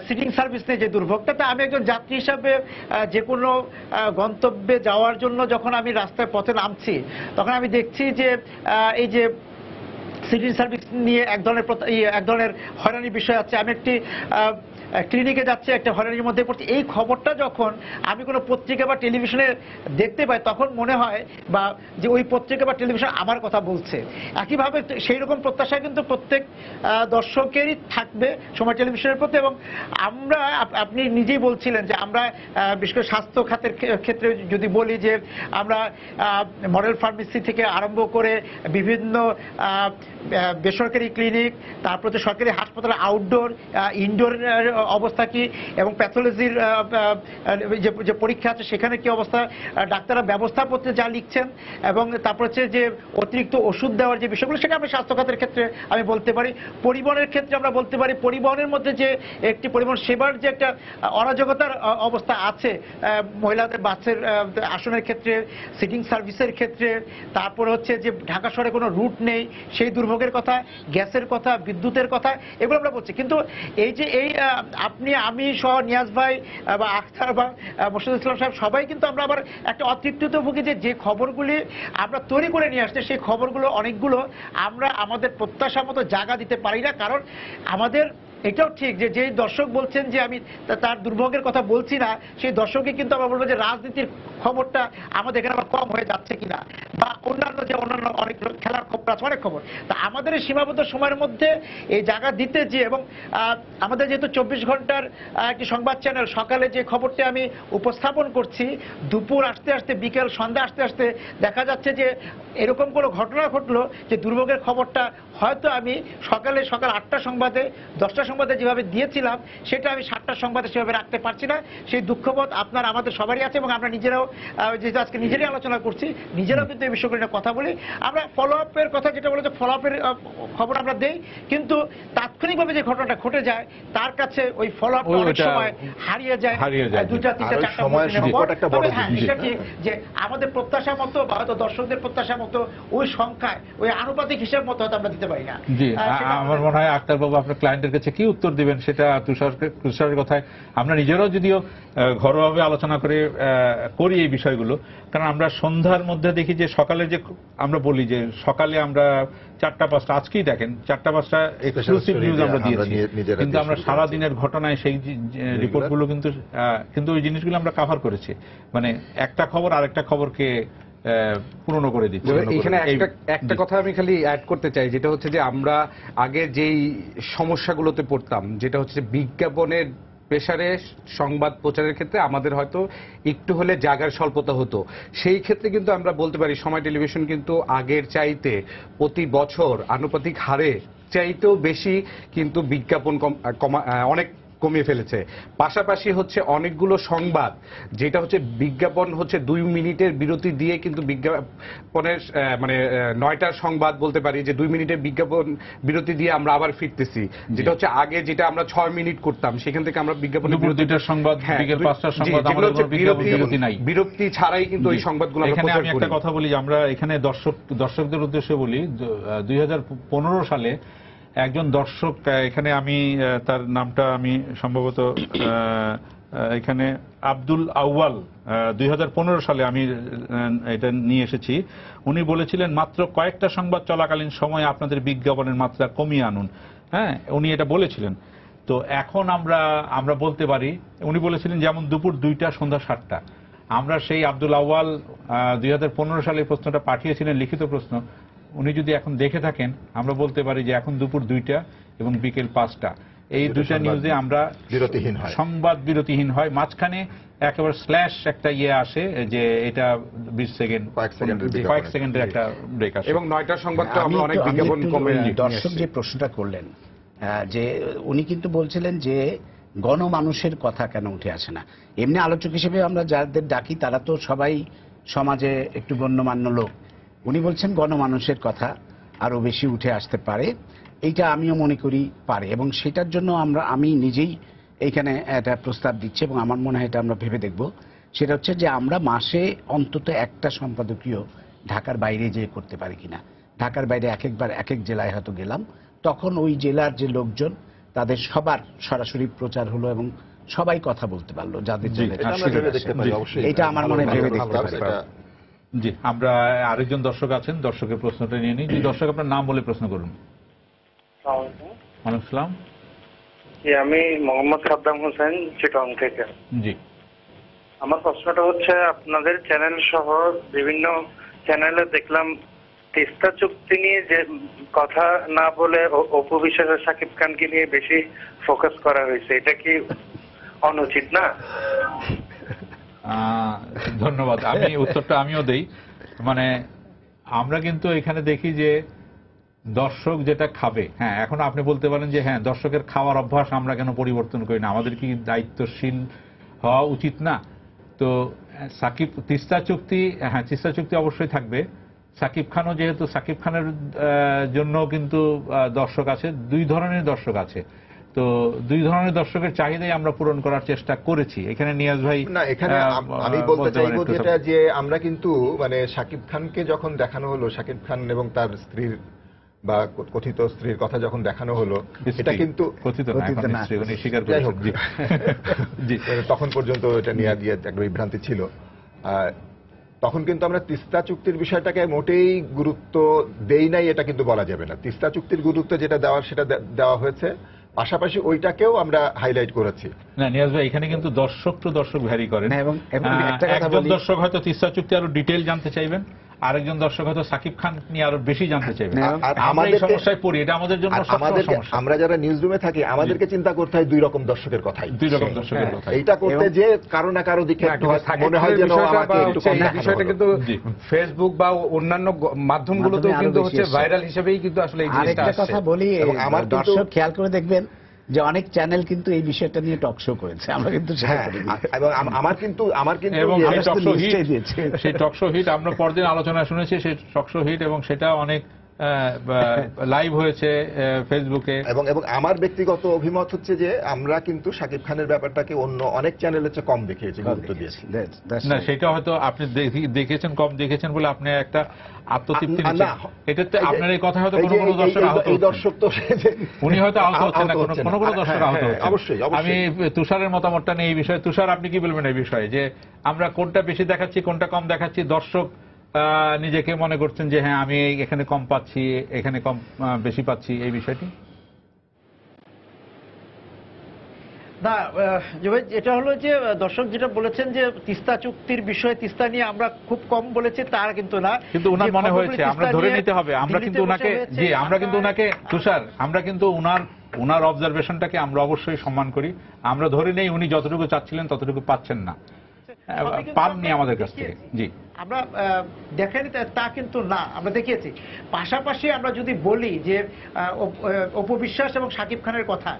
সিটিং সার্ভিস নিয়ে যে দুর্ভোগটা, তা আমি একজন যাত্রী হিসাবে যে কোনো গন্তব্যে যাওয়ার জন্য যখন আমি রাস্তায় পথে নামছি, তখন আমি দেখছি যে এই যে সিটিং সার্ভিস নিয়ে এক ধরনের হয়রানির বিষয় আছে। আমি একটি ক্লিনিকে যাচ্ছে, একটা হয়রানির মধ্যে পড়ছে। এই খবরটা যখন আমি কোনো পত্রিকা বা টেলিভিশনে দেখতে পাই, তখন মনে হয় বা যে ওই পত্রিকা বা টেলিভিশন আমার কথা বলছে। একইভাবে সেই রকম প্রত্যাশা কিন্তু প্রত্যেক দর্শকেরই থাকবে সময় টেলিভিশনের প্রতি। এবং আপনি নিজেই বলছিলেন যে আমরা বিশেষ করে স্বাস্থ্য খাতের ক্ষেত্রে যদি বলি যে আমরা মডেল ফার্মেসি থেকে আরম্ভ করে বিভিন্ন বেসরকারি ক্লিনিক, তারপর যে সরকারি হাসপাতালে আউটডোর, ইনডোর অবস্থা কি, এবং প্যাথোলজির যে পরীক্ষা আছে সেখানে কি অবস্থা, ডাক্তাররা ব্যবস্থাপত্রে যা লিখছেন, এবং তারপর হচ্ছে যে অতিরিক্ত ওষুধ দেওয়ার যে বিষয়গুলো, সেটা আমরা স্বাস্থ্য খাতের ক্ষেত্রে আমি বলতে পারি। পরিবহনের ক্ষেত্রে আমরা বলতে পারি পরিবহনের মধ্যে যে একটি পরিবহন সেবার যে একটা অরাজকতার অবস্থা আছে, মহিলাদের বাসের আসনের ক্ষেত্রে, সিটিং সার্ভিসের ক্ষেত্রে, তারপর হচ্ছে যে ঢাকা শহরে কোনো রুট নেই সেই দুর্ভোগের কথা, গ্যাসের কথা, বিদ্যুতের কথা, এগুলো আমরা বলছি। কিন্তু এই যে আপনি, আমি সহ নিয়াজ ভাই বা আখতার বা মোর্শেদুল ইসলাম সাহেব সবাই কিন্তু আমরা আবার একটা অতৃপ্তিতে ভুগি যে খবরগুলি আমরা তৈরি করে নিয়ে আসছে সেই খবরগুলো অনেকগুলো আমরা আমাদের প্রত্যাশা মতো জায়গা দিতে পারি না। কারণ আমাদের এটাও ঠিক যে দর্শক বলছেন যে আমি তার দুর্ভোগের কথা বলছি না, সেই দর্শককে কিন্তু আমরা বলবো যে রাজনীতির খবরটা আমাদের এখানে আবার কম হয়ে যাচ্ছে কিনা, বা অন্যান্য অনেক খেলার খবর আছে, অনেক খবর। তা আমাদের এই সীমাবদ্ধ সময়ের মধ্যে এই জায়গা দিতে যে, এবং আমাদের যেহেতু 24 ঘন্টার একটি সংবাদ চ্যানেল, সকালে যে খবরটা আমি উপস্থাপন করছি, দুপুর আসতে আসতে বিকেল সন্ধ্যা আসতে আসতে দেখা যাচ্ছে যে এরকম কোনো ঘটনা ঘটলো যে দুর্ভোগের খবরটা হয়তো আমি সকাল 8টা সংবাদে 10টা সংবাদে যেভাবে দিয়েছিলাম সেটা আমি 7টার সংবাদে সেভাবে রাখতে পারছি না। সেই দুঃখবোধ আপনার আমাদের সবারই আছে, এবং আমরা নিজেরাও যেহেতু আজকে নিজেরাই আলোচনা করছি, নিজেরাও কিন্তু এই বিষয়গুলো নিয়ে কথা বলি। আমরা ফলো আপের কথা যেটা বলে যে ফলো আপের খবর আমরা দেই, কিন্তু তাৎক্ষণিকভাবে যে ঘটনাটা ঘটে যায় তার কাছে ওই ফলো আপ অনেক সময় হারিয়ে যায় 2টা 3টা 4টা সময়ের সংকট একটা বড় জিনিস। এটা ঠিক যে আমাদের প্রত্যাশা মতো বা হয়তো দর্শকদের প্রত্যাশা মতো ওই সংখ্যায় ওই আনুপাতিক হিসাব মতো হয়তো আমরা দিতে পারি না। জি, আমার মনে হয় আক্তার বাবু আপনার ক্লায়েন্টের কাছে কি উত্তর দিবেন সেটা তুষারের কথায় আমরা নিজেরাও যদিও ঘরোয়াভাবে আলোচনা করি এই বিষয়গুলো। কারণ আমরা সন্ধ্যার মধ্যে দেখি যে সকালে যে আমরা বলি যে সকালে আমরা 4টা-5টা, আজকেই দেখেন 4টা-5টা এক্সক্লুসিভ নিউজ আমরা দিয়েছি, কিন্তু আমরা সারা দিনের ঘটনায় সেই রিপোর্টগুলো কিন্তু ওই জিনিসগুলো আমরা কভার করেছি, মানে একটা খবর আরেকটা খবরকে পূরণ করে দিচ্ছে। এখানে একটা কথা আমি খালি অ্যাড করতে চাই, যেটা হচ্ছে যে আমরা আগে যেই সমস্যাগুলোতে পড়তাম, যেটা হচ্ছে বিজ্ঞাপনের প্রেসারে সংবাদ প্রচারের ক্ষেত্রে আমাদের হয়তো একটু হলে জায়গার স্বল্পতা হতো। সেই ক্ষেত্রে কিন্তু আমরা বলতে পারি সময় টেলিভিশন কিন্তু আগের চাইতে প্রতি বছর আনুপাতিক হারে চাইতেও বেশি কিন্তু বিজ্ঞাপন অনেক কমিয়ে ফেলেছে। পাশাপাশি হচ্ছে অনেকগুলো সংবাদ যেটা হচ্ছে বিজ্ঞাপন হচ্ছে 2 মিনিটের বিরতি দিয়ে কিন্তু বিজ্ঞাপনের মানে 9টার সংবাদ বলতে পারি যে 2 মিনিটের বিজ্ঞাপন বিরতি দিয়ে আমরা আবার ফিরতেছি, যেটা হচ্ছে আগে যেটা আমরা 6 মিনিট করতাম সেখান থেকে আমরা বিজ্ঞাপনের বিরতিটার সংবাদ বিকেল 5টার সংবাদ আমাদের কোনো বিরতি নাই, বিরতি ছাড়াই কিন্তু ওই সংবাদগুলো আমরা প্রচার করি। এখানে আমি একটা কথা বলি, আমরা এখানে দর্শকদের উদ্দেশ্যে বলি 2015 সালে একজন দর্শক, এখানে আমি তার নামটা আমি সম্ভবত এখানে আব্দুল আউয়াল, 2015 সালে আমি এটা নিয়ে এসেছি, উনি বলেছিলেন মাত্র কয়েকটা সংবাদ চলাকালীন সময়ে আপনাদের বিজ্ঞাপনের মাত্রা কমিয়ে আনুন। হ্যাঁ, উনি এটা বলেছিলেন। তো এখন আমরা বলতে পারি, উনি বলেছিলেন যেমন দুপুর 2টা সন্ধ্যা 7টা। আমরা সেই আব্দুল আউয়াল 2015 সালে প্রশ্নটা পাঠিয়েছিলেন, লিখিত প্রশ্ন। উনি যদি এখন দেখে থাকেন আমরা বলতে পারি যে এখন দুপুর 2টা এবং বিকেল 5টা, এই 2টা নিউজে আমরা বিরতিহীন হয়, সংবাদ বিরতিহীন হয়, মাঝখানে একেবারে স্ল্যাশ একটা আসে যে এটা 20 সেকেন্ড কয়েক সেকেন্ডের একটা ব্রেক আসে, এবং 9টার সংবাদটা আমরা অনেক বিজ্ঞাপন কমে। দর্শক যে প্রশ্নটা করলেন যে উনি কিন্তু বলছিলেন যে গণমানুষের কথা কেন উঠে আসে না। এমনি আলোচক হিসেবে আমরা যাদের ডাকি তারা তো সবাই সমাজে একটু গণ্যমান্য লোক, উনি বলছেন গণমানুষের কথা আরো বেশি উঠে আসতে পারে, এইটা আমিও মনে করি পারে, এবং সেটার জন্য আমি নিজেই এইখানে একটা প্রস্তাব দিচ্ছি এবং আমার মনে হয় এটা আমরা ভেবে দেখব। সেটা হচ্ছে যে আমরা মাসে অন্তত একটা সম্পাদকীয় ঢাকার বাইরে যেয়ে করতে পারি কিনা। ঢাকার বাইরে একবার এক এক জেলায় হয়তো গেলাম, তখন ওই জেলার যে লোকজন তাদের সবার সরাসরি প্রচার হলো এবং সবাই কথা বলতে পারলো যাদের এটা আমার মনে ভেবে দেখতে পারি। জি, আমরা আরেকজন দর্শক আছেন, দর্শকের প্রশ্নটা নিয়ে নিই। দর্শক আপনার নাম বলে প্রশ্ন করুন। ওয়ালাইকুম আসসালাম। জি, আমি মোহাম্মদ সাদ্দাম হোসেন, চিটং থেকে। জি, আমার প্রশ্নটা হচ্ছে আপনাদের চ্যানেল সহ বিভিন্ন চ্যানেলে দেখলাম তিস্তা চুক্তি নিয়ে যে কথা না বলে অপু বিশ্বাস আর শাকিব খানকে নিয়ে বেশি ফোকাস করা হয়েছে, এটা কি অনুচিত না? ধন্যবাদ। আমি উত্তরটা আমিও দেই। মানে আমরা কিন্তু এখানে দেখি যে দর্শক যেটা খাবে, হ্যাঁ, এখন আপনি বলতে পারেন যে হ্যাঁ দর্শকের খাওয়ার অভ্যাস আমরা কেন পরিবর্তন করি না, আমাদের কি দায়িত্বশীল হওয়া উচিত না? তো তিস্তা চুক্তি, হ্যাঁ তিস্তা চুক্তি অবশ্যই থাকবে। শাকিব খানও, যেহেতু শাকিব খানের জন্য কিন্তু দর্শক আছে, 2 ধরনের দর্শক আছে, তো 2 ধরনের দর্শকের চাহিদাই আমরা পূরণ করার চেষ্টা করেছি। এখানে নিয়াজ ভাই না, এখানে আমি বলতে চাইবো যেটা যে আমরা কিন্তু মানে শাকিব খানকে যখন দেখানো হলো, শাকিব খান এবং তার স্ত্রীর বা কথিত স্ত্রীর কথা যখন দেখানো হলো, এটা কিন্তু কথিত না, এখন স্ত্রী উনি স্বীকার যাই হোক, করেছেন। জি তখন পর্যন্ত এটা নিয়ে দিয়ে একটা বিভ্রান্তি ছিল। তখন কিন্তু আমরা তিস্তা চুক্তির বিষয়টাকে মোটেই গুরুত্ব দেই নাই, এটা কিন্তু বলা যাবে না। তিস্তা চুক্তির গুরুত্ব যেটা দেওয়ার সেটা দেওয়া হয়েছে, পাশাপাশি ওইটাকেও আমরা হাইলাইট করেছি। না নিয়াজ ভাই, এখানে কিন্তু দর্শক টু দর্শক ভ্যারি করেন। এবং একটা কথা একজন বলি, দর্শক হয়তো তিস্তা চুক্তি আরো ডিটেইল জানতে চাইবেন, আরেকজন দর্শক হয়তো সাকিব খান নিয়ে আরো বেশি জানতে চাইবেন। আর আমরা এই সমস্যায় পড়ি, এটা আমাদের জন্য সবসময় সমস্যা। আমরা যারা নিউজ রুমে থাকি, আমাদেরকে চিন্তা করতে হয় দুই রকম দর্শকের কথাই, দুই রকম দর্শকের কথা। এইটা করতে যে কারো না কারো দিকে একটু মনে হয় যেন আমাকে একটু কম দেখানো বিষয়টা হলো। কিন্তু ফেসবুক বা অন্যান্য মাধ্যমগুলোতেও কিন্তু হচ্ছে ভাইরাল হিসেবেই কিন্তু আসলে এই জিনিসটা আরেকটা কথা আসছে। বলি, এবং আমার দর্শক খেয়াল করে দেখবেন যে অনেক চ্যানেল কিন্তু এই বিষয়টা নিয়ে টক শো করেছে, আমরা কিন্তু সেটা হ্যাঁ, করিনি। এবং আমার কিন্তু এবং ইয়ে- সেই আমরা টক শুধু শো নিশ্চয়ই হিট, দিয়েছি। সেই টক শো হিট আমরা পরদিন আলোচনা শুনেছি, সেই টক শো হিট, এবং সেটা অনেক লাইভ হয়েছে ফেসবুকে। এবং আমার ব্যক্তিগত অভিমত হচ্ছে যে আমরা কিন্তু শাকিব খানের ব্যাপারটাকে অন্য অনেক চ্যানেলের চেয়ে কম দেখিয়েছি, গুরুত্ব দিয়েছি। না সেটা হয়তো আপনি দেখেছেন, কম দেখেছেন বলে আপনি একটা আত্মতৃপ্তি না, নিচ্ছেন। এটাতে আপনার এই কথা হয়তো কোনো কোনো দর্শক আহত এই হচ্ছেন। দর্শক তো উনি হয়তো আহত হচ্ছেন না, কোনো কোনো দর্শক আহত হ্যাঁ, হচ্ছেন। অবশ্যই, আমি তুষারের মতামতটা নিয়ে এই বিষয়ে, তুষার আপনি কি বলবেন এই বিষয়ে, যে আমরা কোনটা বেশি দেখাচ্ছি কোনটা কম দেখাচ্ছি, দর্শক নিজেকে মনে করছেন যে হ্যাঁ আমি এখানে কম পাচ্ছি, এখানে কম বেশি পাচ্ছি, এই বিষয়টি? না জুবাইর, এটা হলো যে দর্শক যেটা বলেছেন যে তিস্তা চুক্তির বিষয়ে, তিস্তা নিয়ে আমরা খুব কম বলেছি, তার কিন্তু না। কিন্তু ওনার যে মনে খবরগুলি হয়েছে, আমরা তিস্তা ধরে নিয়ে নিতে হবে, আমরা কিন্তু দিল্লিতে ওনাকে, বসে হয়েছে, জি আমরা কিন্তু ওনাকে, তুষার আমরা কিন্তু ওনার অবজারভেশনটাকে আমরা অবশ্যই সম্মান করি। আমরা ধরে নেই উনি যতটুকু চাচ্ছিলেন ততটুকু পাচ্ছেন না, পাননি আমাদের কাছ থেকে। জি আমরা দেখাইনি তা কিন্তু না, আমরা দেখিয়েছি। পাশাপাশি আমরা যদি বলি যে অপু বিশ্বাস এবং শাকিব খানের কথা,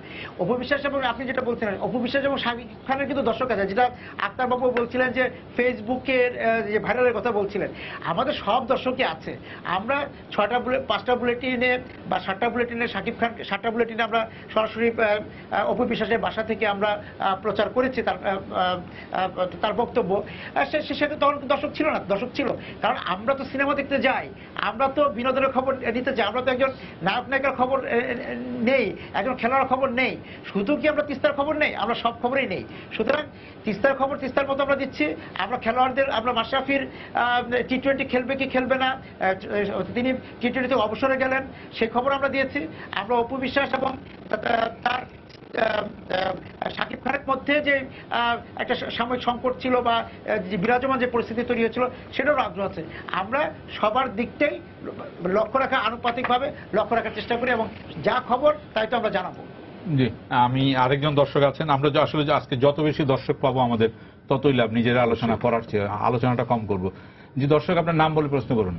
অপু বিশ্বাস এবং আপনি যেটা বলছিলেন, অপু বিশ্বাস এবং শাকিব খানের কিন্তু দর্শক আছে, যেটা আক্তার বাবু বলছিলেন যে ফেসবুকের যে ভাইরালের কথা বলছিলেন, আমাদের সব দর্শকই আছে। আমরা 5টা বুলেটিনে বা 7টা বুলেটিনে শাকিব খান, 7টা বুলেটিনে আমরা সরাসরি অপু বিশ্বাসের বাসা থেকে আমরা প্রচার করেছি তার বক্তব্য। সেটা তখন দর্শক ছিল না, দর্শক ছিল, কারণ আমরা তো সিনেমা দেখতে যাই, আমরা তো বিনোদনের খবর নিতে যাই, আমরা তো একজন নায়ক নায়িকার খবর নেই, একজন খেলোয়াড়ের খবর নেই। শুধু কি আমরা তিস্তার খবর নেই, আমরা সব খবরই নেই। সুতরাং তিস্তার খবর তিস্তার মতো আমরা দিচ্ছি। আমরা খেলোয়াড়দের, আমরা মাশরাফির টি-20 খেলবে কি খেলবে না, তিনি টি-20 থেকে অবসরে গেলেন, সেই খবর আমরা দিয়েছি। আমরা অপু বিশ্বাস এবং তার শাকিব খানের মধ্যে যে একটা সাময়িক সংকট ছিল বা যে বিরাজমান যে পরিস্থিতি তৈরি হয়েছিল, সেটাও আগ্রহ আছে। আমরা সবার দিকটাই লক্ষ্য রাখা, আনুপাতিকভাবে লক্ষ্য রাখার চেষ্টা করি, এবং যা খবর তাই তো আমরা জানাবো। জি, আমি আরেকজন দর্শক আছেন, আমরা আসলে আজকে যত বেশি দর্শক পাবো আমাদের ততই লাভ, নিজেরা আলোচনা করার চেয়ে আলোচনাটা কম করব। জি দর্শক, আপনার নাম বলে প্রশ্ন করুন।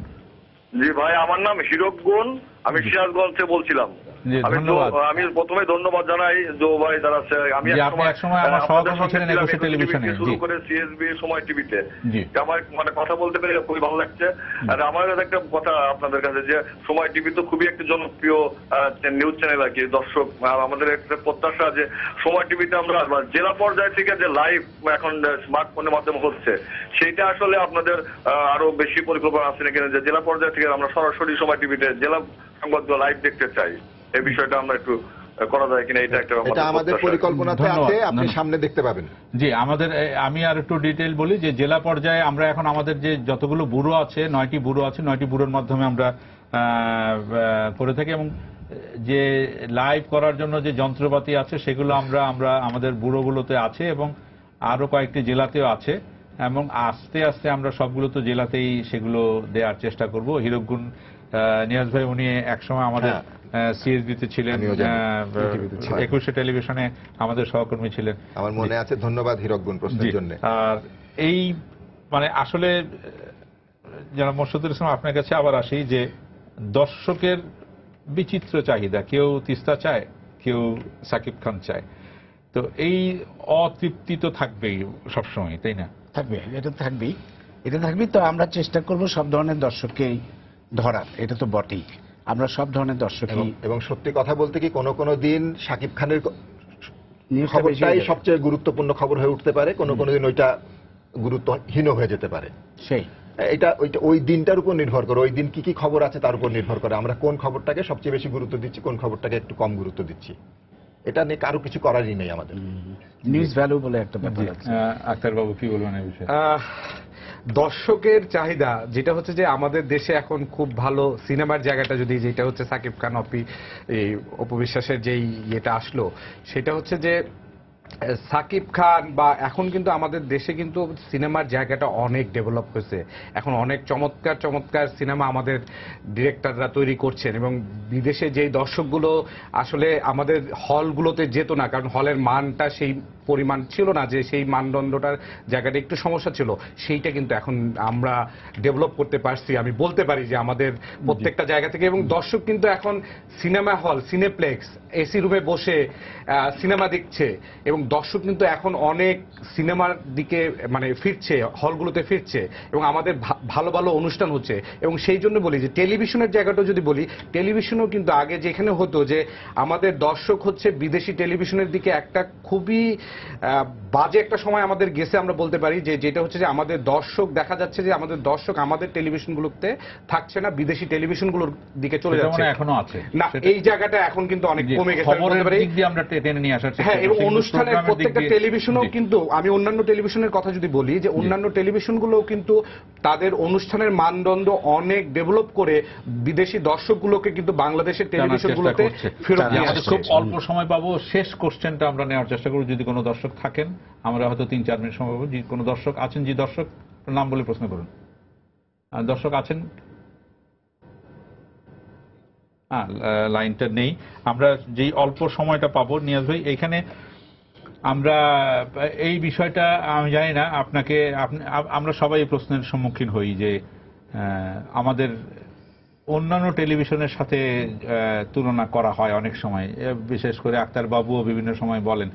জি ভাই, আমার নাম হিরকগুন, আমি সিরাজগঞ্জ থেকে বলছিলাম। আমি প্রথমে ধন্যবাদ জানাই জো ভাই, যারা আমি একসময় আমার সহকর্মী ছিলেন একুশে টেলিভিশনে, শুরু করে সিএসবি সময় টিভিতে। আমার মানে কথা বলতে পেরে খুবই ভালো লাগছে। আর আমার একটা কথা আপনাদের কাছে, যে সময় টিভি তো খুবই একটা জনপ্রিয় নিউজ চ্যানেল আর কি। দর্শক আমাদের একটা প্রত্যাশা যে সময় টিভিতে আমরা জেলা পর্যায় থেকে যে লাইভ এখন স্মার্টফোনের মাধ্যমে হচ্ছে, সেইটা আসলে আপনাদের আরো বেশি পরিকল্পনা আছে নাকি, যে জেলা পর্যায় থেকে আমরা সরাসরি সময় টিভিতে জেলা সংবাদগুলো লাইভ দেখতে চাই, এই বিষয়টা আমরা একটু করা যায় কিনা, এটা একটা আমাদের পরিকল্পনাতে আছে, আপনি সামনে দেখতে পাবেন। জি, আমি আর একটু ডিটেইল বলি যে জেলা পর্যায়ে আমরা এখন আমাদের যে যতগুলো ব্যুরো আছে, 9টি ব্যুরো আছে, 9টি ব্যুরোর মাধ্যমে আমরা করে থাকি, এবং যে লাইভ করার জন্য যে যন্ত্রপাতি আছে সেগুলো আমরা আমাদের ব্যুরোগুলোতে আছে, এবং আরো কয়েকটি জেলাতেও আছে, এবং আস্তে আস্তে আমরা সবগুলো তো জেলাতেই সেগুলো দেওয়ার চেষ্টা করব। হিরকগুন নিয়াজ ভাই উনি একসময় আমাদের সিএসবিতে ছিলেন, একুশে টেলিভিশনে আমাদের সহকর্মী ছিলেন, আমার মনে আছে। ধন্যবাদ হিরকগুন প্রশ্নের জন্য। আর এই মানে আসলে যারা মোর্শেদুল ইসলাম, আপনার কাছে আবার আসি যে দর্শকের বিচিত্র চাহিদা, কেউ তিস্তা চায়, কেউ সাকিব খান চায়, তো এই অতৃপ্তি তো থাকবেই সবসময়, তাই না? থাকবে, এটা থাকবেই। তো আমরা চেষ্টা করব সব ধরনের দর্শককেই ধরার, এটা তো বটেই। আমরা সব ধরনের দর্শকই, এবং সত্যি কথা বলতে কি কোনো দিন শাকিব খানের খবরটাই সবচেয়ে গুরুত্বপূর্ণ খবর হয়ে উঠতে পারে, কোনো দিন ওইটা গুরুত্বহীন হয়ে যেতে পারে। সেই এটা ওই দিনটার উপর নির্ভর করে, ওই দিন কি কি খবর আছে তার উপর নির্ভর করে আমরা কোন খবরটাকে সবচেয়ে বেশি গুরুত্ব দিচ্ছি, কোন খবরটাকে একটু কম গুরুত্ব দিচ্ছি। এটা নিয়ে কারো কিছু করারই নেই আমাদের। নিউজ ভ্যালু বলে একটা ব্যাপার আছে। আক্তার বাবু কি বলবেন এই বিষয়ে? দর্শকের চাহিদা যেটা হচ্ছে যে আমাদের দেশে এখন খুব ভালো সিনেমার জায়গাটা যদি যেটা হচ্ছে সাকিব খান এই অপবিশ্বাসের যেই ইয়েটা আসলো, সেটা হচ্ছে যে সাকিব খান বা এখন কিন্তু আমাদের দেশে কিন্তু সিনেমার জায়গাটা অনেক ডেভেলপ হয়েছে। এখন অনেক চমৎকার চমৎকার সিনেমা আমাদের ডিরেক্টররা তৈরি করছেন, এবং বিদেশে যেই দর্শকগুলো আসলে আমাদের হলগুলোতে যেত না, কারণ হলের মানটা সেই পরিমাণ ছিল না, যে সেই মানদণ্ডটার জায়গাটা একটু সমস্যা ছিল, সেইটা কিন্তু এখন আমরা ডেভেলপ করতে পারছি। আমি বলতে পারি যে আমাদের প্রত্যেকটা জায়গা থেকে, এবং দর্শক কিন্তু এখন সিনেমা হল, সিনেপ্লেক্স, এসি রুমে বসে সিনেমা দেখছে, এবং দর্শক কিন্তু এখন অনেক সিনেমার দিকে মানে ফিরছে, হলগুলোতে ফিরছে, এবং আমাদের ভালো ভালো অনুষ্ঠান হচ্ছে। এবং সেই জন্য বলি যে টেলিভিশনের জায়গাটা যদি বলি, টেলিভিশনও কিন্তু আগে যেখানে হতো যে আমাদের দর্শক হচ্ছে বিদেশি টেলিভিশনের দিকে একটা খুবই বাজে একটা সময় আমাদের গেছে, আমরা বলতে পারি যে যেটা হচ্ছে যে আমাদের দর্শক দেখা যাচ্ছে যে আমাদের দর্শক আমাদের টেলিভিশনগুলোতে থাকছে না, বিদেশি টেলিভিশনগুলোর দিকে চলে যাচ্ছে। এখনো আছে না, এই জায়গাটা এখন কিন্তু অনেক কমে গেছে। আমরা টেনে নিয়ে আসার হ্যাঁ, এবং অনুষ্ঠানের প্রত্যেকটা টেলিভিশনও কিন্তু, আমি অন্যান্য টেলিভিশনের কথা যদি বলি, যে অন্যান্য টেলিভিশনগুলোও কিন্তু তাদের অনুষ্ঠানের মানদণ্ড অনেক ডেভেলপ করে বিদেশি দর্শকগুলোকে কিন্তু বাংলাদেশের টেলিভিশনগুলোতে ফেরত নিয়ে আসছে। খুব অল্প সময় পাবো, শেষ কোশ্চেনটা আমরা নেওয়ার চেষ্টা করব। যদি কোনো দর্শক থাকেন, আমরা হয়তো 3-4 মিনিট সময় পাবো। কোনো দর্শক আছেন? জি দর্শক, নাম বলে প্রশ্ন করুন। দর্শক আছেন? লাইনটা নেই। আমরা যেই অল্প সময়টা পাবো, নিয়াজ ভাই, এইখানে আমরা এই বিষয়টা আমি জানি না আপনাকে, আমরা সবাই এই প্রশ্নের সম্মুখীন হই যে আমাদের অন্যান্য টেলিভিশনের সাথে তুলনা করা হয় অনেক সময়, বিশেষ করে আক্তার বাবুও বিভিন্ন সময় বলেন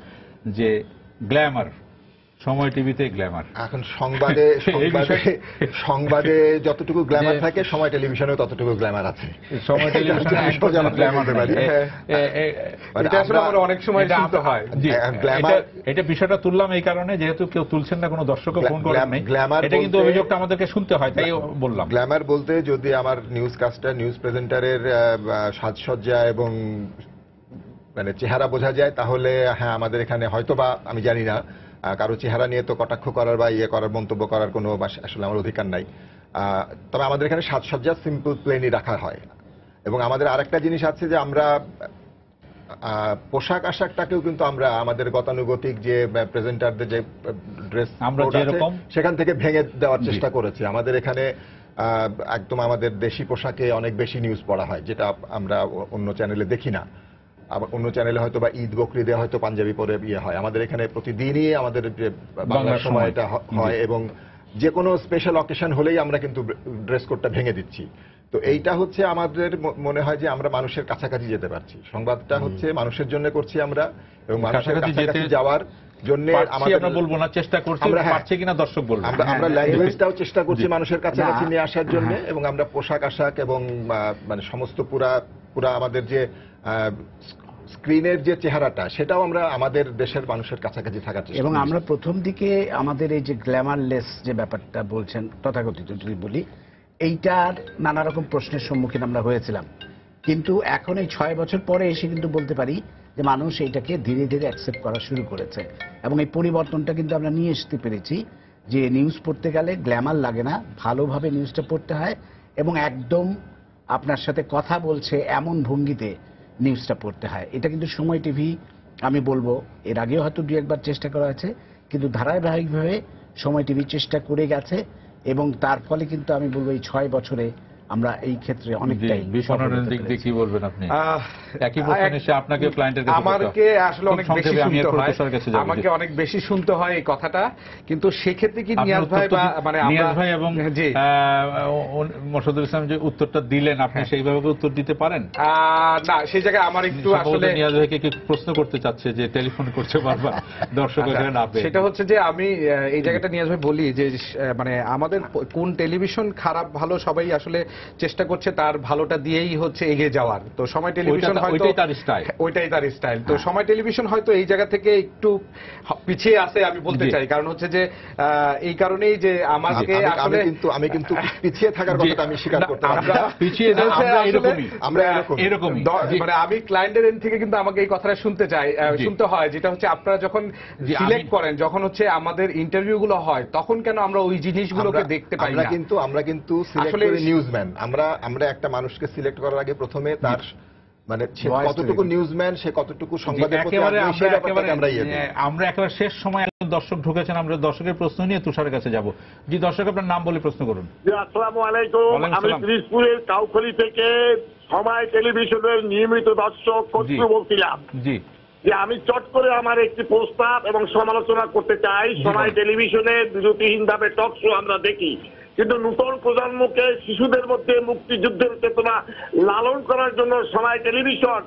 যে গ্ল্যামার, সময় টিভিতে গ্ল্যামার। এখন সংবাদে যতটুকু গ্ল্যামার থাকে, সময় টেলিভিশনে ততটুকু গ্ল্যামার আছে। সময় টেলিভিশনে গ্ল্যামার পারি, এটা আসলে আমরা অনেক সময় শুনতে হয়। এটা বিষয়টা তুললাম এই কারণে, যেহেতু কেউ তুলছেন না, কোনো দর্শকও ফোন করেন নাই, এটা কিন্তু অভিযোগটা আমাদেরকে শুনতে হয়, তাই বললাম। গ্ল্যামার বলতে যদি আমার নিউজ কাস্টার, নিউজ প্রেজেন্টারের সাজসজ্জা এবং মানে চেহারা বোঝা যায়, তাহলে হ্যাঁ আমাদের এখানে হয়তোবা, আমি জানি না, কারো চেহারা নিয়ে তো কটাক্ষ করার বা ইয়ে করার, মন্তব্য করার কোনো আসলে আমার অধিকার নাই। তবে আমাদের এখানে সাজসজ্জা সিম্পল প্লেনই রাখা হয়। এবং আমাদের আরেকটা জিনিস আছে যে আমরা পোশাক আশাকটাকেও কিন্তু আমরা আমাদের গতানুগতিক যে প্রেজেন্টারদের যে ড্রেস আমরা যেরকম সেখান থেকে ভেঙে দেওয়ার চেষ্টা করেছি। আমাদের এখানে একদম আমাদের দেশি পোশাকে অনেক বেশি নিউজ পড়া হয়, যেটা আমরা অন্য চ্যানেলে দেখি না। আবার অন্য চ্যানেলে হয়তো বা ঈদ বকরিদে হয়তো পাঞ্জাবি পরে ইয়ে হয়, আমাদের এখানে প্রতিদিনই আমাদের যে বাংলা সময়টা হয়, এবং যে কোনো স্পেশাল অকেশন হলেই আমরা কিন্তু ড্রেস কোডটা ভেঙে দিচ্ছি। তো এইটা হচ্ছে আমাদের মনে হয় যে আমরা মানুষের কাছাকাছি যেতে পারছি, সংবাদটা হচ্ছে মানুষের জন্য করছি আমরা, এবং মানুষের কাছাকাছি যাওয়ার জন্য আমরা বলবো না, চেষ্টা করছি, পারছে কিনা দর্শক বলবো। আমরা ল্যাঙ্গুয়েজটাও চেষ্টা করছি মানুষের কাছাকাছি নিয়ে আসার জন্য, এবং আমরা পোশাক আশাক এবং মানে সমস্ত পুরা আমাদের যে স্ক্রিনের যে চেহারাটা, সেটাও আমরা আমাদের দেশের মানুষের কাছাকাছি থাকার চেষ্টা। এবং আমরা প্রথম দিকে আমাদের এই যে গ্ল্যামারলেস যে ব্যাপারটা বলছেন, তথাকথিত যদি বলি, এইটার নানা রকম প্রশ্নের সম্মুখীন আমরা হয়েছিলাম। কিন্তু এখন এই 6 বছর পরে এসে কিন্তু বলতে পারি যে মানুষ এইটাকে ধীরে ধীরে অ্যাকসেপ্ট করা শুরু করেছে, এবং এই পরিবর্তনটা কিন্তু আমরা নিয়ে আসতে পেরেছি যে নিউজ পড়তে গেলে গ্ল্যামার লাগে না, ভালোভাবে নিউজটা পড়তে হয়, এবং একদম আপনার সাথে কথা বলছে এমন ভঙ্গিতে নিউজটা পড়তে হয়। এটা কিন্তু সময় টিভি, আমি বলবো এর আগেও হয়তো 2-1 চেষ্টা করা হয়েছে, কিন্তু ধারাবাহিকভাবে সময় টিভি চেষ্টা করে গেছে, এবং তার ফলে কিন্তু আমি বলবো এই 6 বছরে আমরা এই ক্ষেত্রে অনেকটাই বিপণনের দিক দিয়ে কি বলবেন আপনি? একই প্রশ্ন এসে আপনাকে ক্লায়েন্টের কাছে, আমাকে আসলে অনেক বেশি শুনতে হয়, আমাকে অনেক বেশি শুনতে হয় এই কথাটা, কিন্তু সেক্ষেত্রে কি নিয়াজ ভাই বা মানে নিয়াজ ভাই এবং মোর্শেদুল ইসলাম যে উত্তরটা দিলেন, আপনি সেইভাবে উত্তর দিতে পারেন না? সেই জায়গায় আমার একটু আসলে নিয়াজ ভাইকে কি প্রশ্ন করতে চাচ্ছে যে টেলিফোন করছে বারবার, দর্শক এখানে না পেয়ে। সেটা হচ্ছে যে আমি এই জায়গাটা নিয়াজ ভাই বলি যে মানে আমাদের কোন টেলিভিশন খারাপ ভালো সবাই আসলে চেষ্টা করছে তার ভালোটা দিয়েই হচ্ছে এগিয়ে যাওয়ার। তো সময় টেলিভিশন হয়তো ওইটাই তার স্টাইল। ওইটাই তার স্টাইল। তো সময় টেলিভিশন হয়তো এই জায়গা থেকে একটু পিছিয়ে আছে আমি বলতে চাই, কারণ হচ্ছে যে এই কারণেই যে আমাকে আসলে আমি কিন্তু পিছিয়ে থাকার কথাটা আমি স্বীকার করতে পারি না। পিছিয়ে না, আমরা এরকমই মানে আমি ক্লায়েন্টের এন্ড থেকে কিন্তু আমাকে এই কথাটা শুনতে চাই, শুনতে হয়, যেটা হচ্ছে আপনারা যখন সিলেক্ট করেন, যখন হচ্ছে আমাদের ইন্টারভিউ গুলো হয়, তখন কেন আমরা ওই জিনিসগুলোকে দেখতে পাই না? আমরা কিন্তু সিলেক্ট করি নিউজম্যান। আমরা একটা মানুষকে সিলেক্ট করার আগে প্রথমে তার মানে কতটুকু নিউজম্যান, সে কতটুকু সংবাদের প্রতি আগ্রহী, সেই ব্যাপারটাকে আমরা একেবারে শেষ সময় একজন দর্শক ঢুকেছেন, আমরা দর্শকের প্রশ্ন নিয়ে তুষারের কাছে যাব। জি দর্শক, আপনার নাম বলে প্রশ্ন করুন। আসসালামু আলাইকুম, আমি পিরিজপুরের কাউখালী থেকে সময় টেলিভিশনের নিয়মিত দর্শক কর্তৃ বলছিলাম। জি, যে আমি চট করে আমার একটি প্রস্তাব এবং সমালোচনা করতে চাই। সময় টেলিভিশনে বিরতিহীনভাবে টক শো আমরা দেখি, কিন্তু নতুন প্রজন্মকে শিশুদের মধ্যে মুক্তিযুদ্ধের চেতনা লালন করার জন্য সময় টেলিভিশন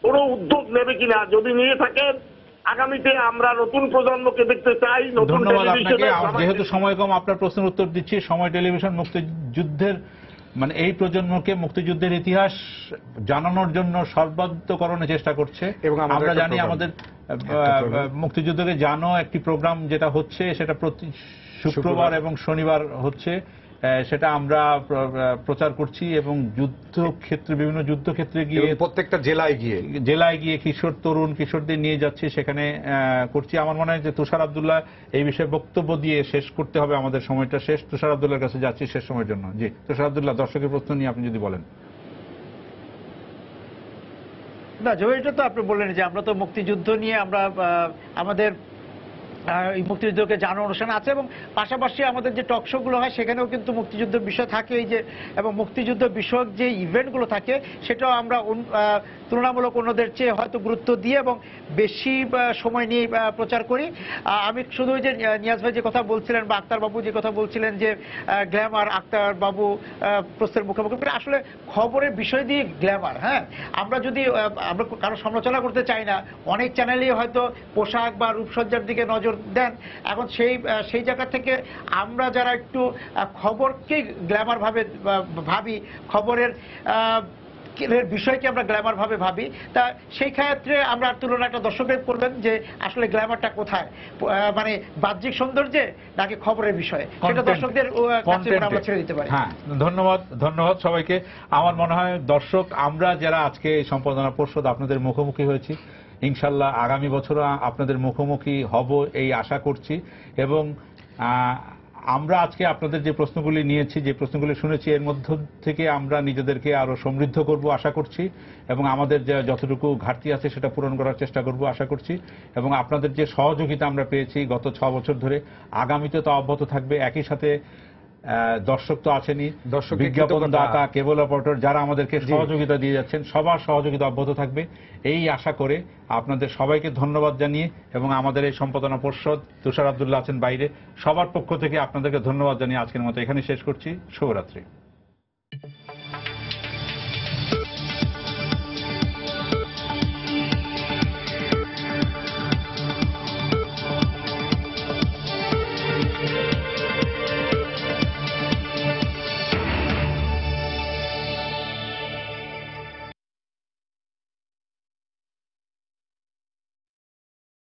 কোনো উদ্যোগ নেবে কিনা, যদি নিয়ে থাকেন আগামীতে আমরা নতুন প্রজন্মকে দেখতে চাই। ধন্যবাদ আপনাকে। যেহেতু সময় কম, আপনার প্রশ্নের উত্তর দিচ্ছি। সময় টেলিভিশন মুক্তিযুদ্ধের মানে এই প্রজন্মকে মুক্তিযুদ্ধের ইতিহাস জানানোর জন্য সর্বান্তকরণের চেষ্টা করছে, এবং আমরা জানি আমাদের মুক্তিযুদ্ধকে জানো একটি প্রোগ্রাম যেটা হচ্ছে, সেটা প্রতি শুক্রবার এবং শনিবার হচ্ছে, সেটা আমরা প্রচার করছি এবং যুদ্ধক্ষেত্রে, বিভিন্ন যুদ্ধক্ষেত্রে গিয়ে, প্রত্যেকটা জেলায় গিয়ে কিশোরদের নিয়ে যাচ্ছি, সেখানে করছি। আমার মনে হয় যে তুষার আব্দুল্লাহ এই বিষয়ে বক্তব্য দিয়ে শেষ করতে হবে, আমাদের সময়টা শেষ। তুষার আব্দুল্লাহর কাছে যাচ্ছি শেষ সময়ের জন্য। জি তুষার আব্দুল্লাহ, দর্শকের প্রশ্ন নিয়ে আপনি যদি বলেন। না এটা তো আপনি বললেন যে আমরা তো মুক্তিযুদ্ধ নিয়ে আমরা আমাদের এই মুক্তিযুদ্ধকে জানানো অনুষ্ঠান আছে, এবং পাশাপাশি আমাদের যে টক শো গুলো হয় সেখানেও কিন্তু মুক্তিযুদ্ধের বিষয় থাকে, এই যে এবং মুক্তিযুদ্ধ বিষয়ক যে ইভেন্টগুলো থাকে সেটাও আমরা তুলনামূলক অন্যদের চেয়ে হয়তো গুরুত্ব দিয়ে এবং বেশি সময় নিয়ে প্রচার করি। আমি শুধু যে নিয়াজ ভাই যে কথা বলছিলেন বা আক্তার বাবু যে কথা বলছিলেন যে গ্ল্যামার, আক্তার বাবু প্রশ্নের মুখোমুখি, আসলে খবরের বিষয় দিয়ে গ্ল্যামার, হ্যাঁ আমরা যদি আমরা কারো সমালোচনা করতে চাই না, অনেক চ্যানেলেই হয়তো পোশাক বা রূপসজ্জার দিকে নজর দেন। এখন সেই জায়গা থেকে আমরা যারা একটু খবরকে গ্ল্যামার ভাবে ভাবি, খবরের বিষয়কে আমরা গ্ল্যামার ভাবে ভাবি, তা সেই ক্ষেত্রে আমরা তুলনা একটা দর্শকের করবেন যে আসলে গ্ল্যামারটা কোথায়, মানে বাহ্যিক সৌন্দর্যে নাকি খবরের বিষয়ে, সেটা দর্শকদের কাছে আমরা ছেড়ে দিতে পারি। হ্যাঁ, ধন্যবাদ সবাইকে। আমার মনে হয় দর্শক, আমরা যারা আজকে এই সম্পাদনা পর্ষদ আপনাদের মুখোমুখি হয়েছি, ইনশাল্লাহ আগামী বছরও আপনাদের মুখোমুখি হব এই আশা করছি। এবং আমরা আজকে আপনাদের যে প্রশ্নগুলি নিয়েছি, যে প্রশ্নগুলি শুনেছি, এর মধ্য থেকে আমরা নিজেদেরকে আরো সমৃদ্ধ করব আশা করছি, এবং আমাদের যতটুকু ঘাটতি আছে সেটা পূরণ করার চেষ্টা করব আশা করছি। এবং আপনাদের যে সহযোগিতা আমরা পেয়েছি গত 6 বছর ধরে, আগামীতে তো অব্যাহত থাকবে। একই সাথে দর্শক তো আছেনই, বিজ্ঞাপনদাতা, কেবল অপারেটর যারা আমাদেরকে সহযোগিতা দিয়ে যাচ্ছেন, সবার সহযোগিতা অব্যাহত থাকবে এই আশা করে আপনাদের সবাইকে ধন্যবাদ জানিয়ে, এবং আমাদের এই সম্পাদনা পর্ষদ, তুষার আব্দুল্লাহ আছেন বাইরে, সবার পক্ষ থেকে আপনাদেরকে ধন্যবাদ জানিয়ে আজকের মতো এখানে শেষ করছি। শুভরাত্রি।